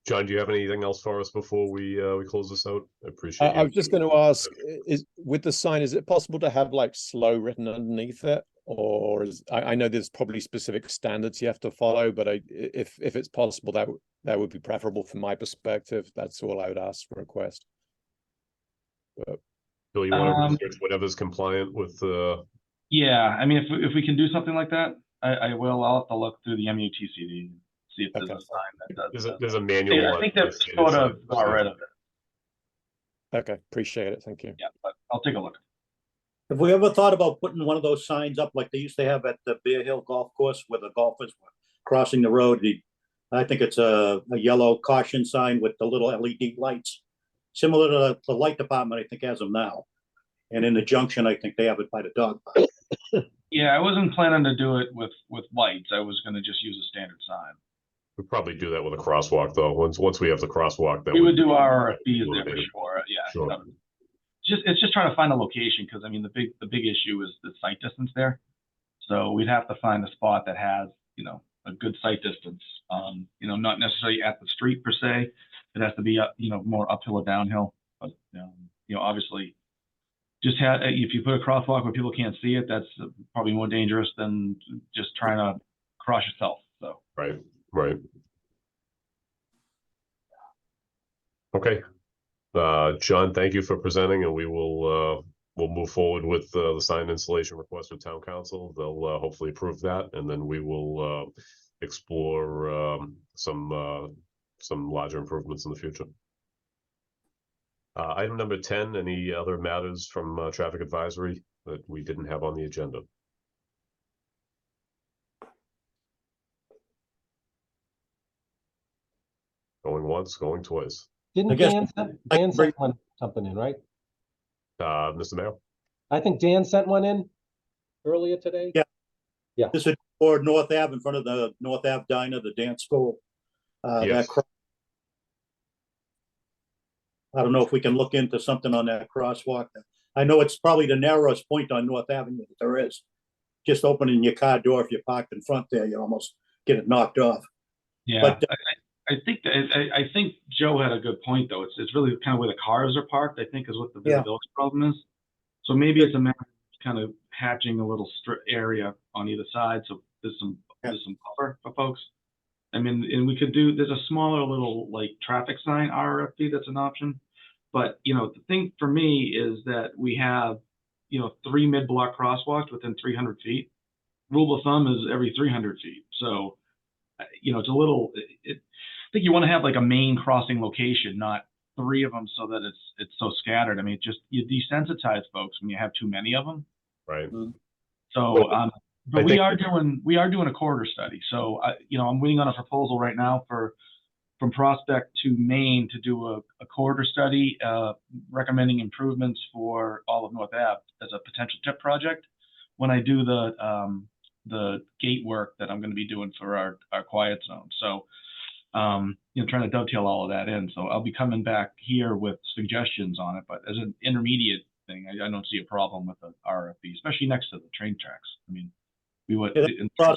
John, do you have anything else for us before we close this out? I appreciate I was just going to ask, is with the sign, is it possible to have like slow written underneath it? Or I know there's probably specific standards you have to follow, but if it's possible, that would be preferable from my perspective. That's all I would ask for a request. Bill, you want to research whatever's compliant with Yeah, I mean, if we can do something like that, I will. I'll have to look through the MUTCD, see if there's a sign that does. There's a manual. Yeah, I think they've sort of got rid of it. Okay, appreciate it. Thank you. Yeah, but I'll take a look. Have we ever thought about putting one of those signs up like they used to have at the Bear Hill Golf Course where the golfers were crossing the road? I think it's a yellow caution sign with the little LED lights, similar to the light department. I think has them now, and in the junction, I think they have it by the dog park. Yeah, I wasn't planning to do it with lights. I was going to just use a standard sign. We'd probably do that with a crosswalk, though. Once we have the crosswalk, that we would do our RFPs there for sure. Yeah, sure. It's just trying to find a location, because I mean the big issue is the sight distance there. So we'd have to find a spot that has a good sight distance. Not necessarily at the street per se. It has to be up, more uphill or downhill. But obviously, if you put a crosswalk where people can't see it, that's probably more dangerous than just trying to cross yourself. So right. Okay. John, thank you for presenting, and we'll move forward with the sign installation request with town council. They'll hopefully approve that, and then we will explore some larger improvements in the future. Item number 10, any other matters from traffic advisory that we didn't have on the agenda? Going once, going twice. Didn't Dan sent something in, right? Mr. Mayor? I think Dan sent one in earlier today. Yeah. This is for North Ave, in front of the North Ave Diner, the dance school. Yes. I don't know if we can look into something on that crosswalk. I know it's probably the narrowest point on North Avenue that there is. Just opening your car door, if you're parked in front there, you almost get it knocked off. Yeah, but I think Joe had a good point, though. It's really kind of where the cars are parked, I think, is what the visibility problem is. So maybe it's a matter of kind of hatching a little area on either side, so there's some cover for folks. I mean, and we could there's a smaller little like traffic sign RFP that's an option. But, the thing for me is that we have, 3 mid-block crosswalks within 300 feet. Rule of thumb is every 300 feet. So, it's a little, I think you want to have like a main crossing location, not 3 of them, so that it's so scattered. I mean, you desensitize folks when you have too many of them. Right. So, but we are doing a corridor study. So, I'm waiting on a proposal right now from Prospect to Maine to do a corridor study, recommending improvements for all of North Ave as a potential TIP project. When I do the gate work that I'm going to be doing for our quiet zone. So, trying to dovetail all of that in. So I'll be coming back here with suggestions on it, but as an intermediate thing, I don't see a problem with the RFP, especially next to the train tracks. I mean, we would. For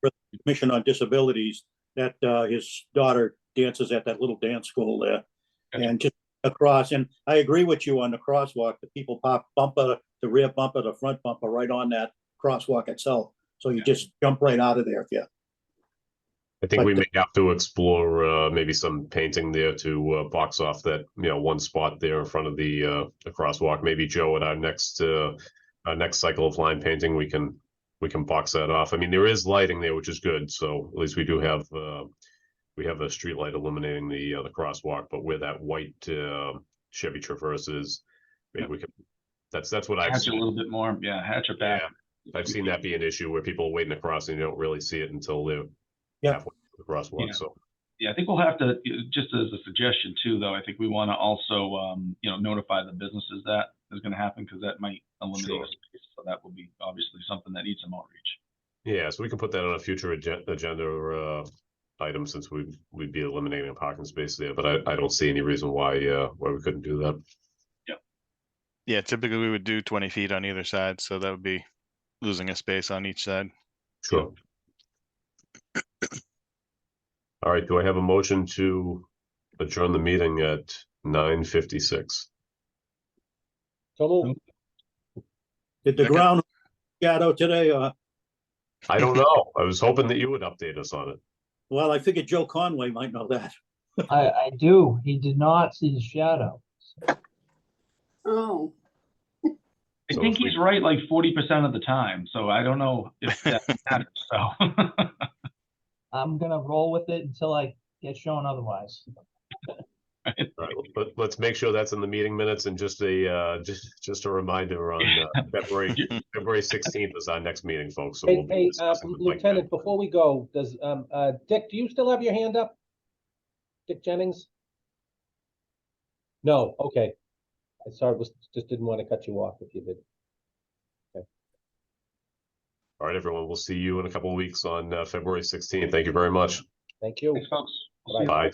the Commission on Disabilities, that his daughter dances at that little dance school there, and just across. And I agree with you on the crosswalk. The people pop bumper, the rear bumper, the front bumper, right on that crosswalk itself. So you just jump right out of there if you. I think But we the- may have to explore maybe some painting there to box off that, one spot there in front of the crosswalk. Maybe Joe, at our next cycle of line painting, we can box that off. I mean, there is lighting there, which is good. So at least we do have a street light illuminating the crosswalk, but where that white Chevy Traverse is, maybe we can. That's what I've Hatch a seen. little bit more. Yeah, hatch it back. I've seen that be an issue where people are waiting to cross and you don't really see it until they're halfway through the crosswalk. Yeah. So Yeah, I think we'll have to, just as a suggestion too, though, I think we want to also, notify the businesses that is going to happen, because that might eliminate a space. So that will be obviously something that needs some outreach. yeah, so we can put that on a future agenda item, since we'd be eliminating a parking space there. But I don't see any reason why we couldn't do that. Yeah, typically we would do 20 feet on either side, so that would be losing a space on each side. Sure. All right, do I have a motion to adjourn the meeting at 9:56? So Did the ground shadow today? I don't know. I was hoping that you would update us on it. Well, I figured Joe Conway might know that. I do. He did not see the shadow. Oh. I think he's right like 40% of the time. So I don't know if that matters. So I'm gonna roll with it until I get shown otherwise. All right, let's make sure that's in the meeting minutes, and just a reminder on February 16th is our next meeting, folks. So we'll be discussing the bike Lieutenant, before we go, does Dick, do you still have your hand up? Dick Jennings? No, okay. I sorry, just didn't want to cut you off if you did. Okay. All right, everyone. We'll see you in a couple of weeks on February 16th. Thank you very much. Thank you. Thanks, folks. Bye. Take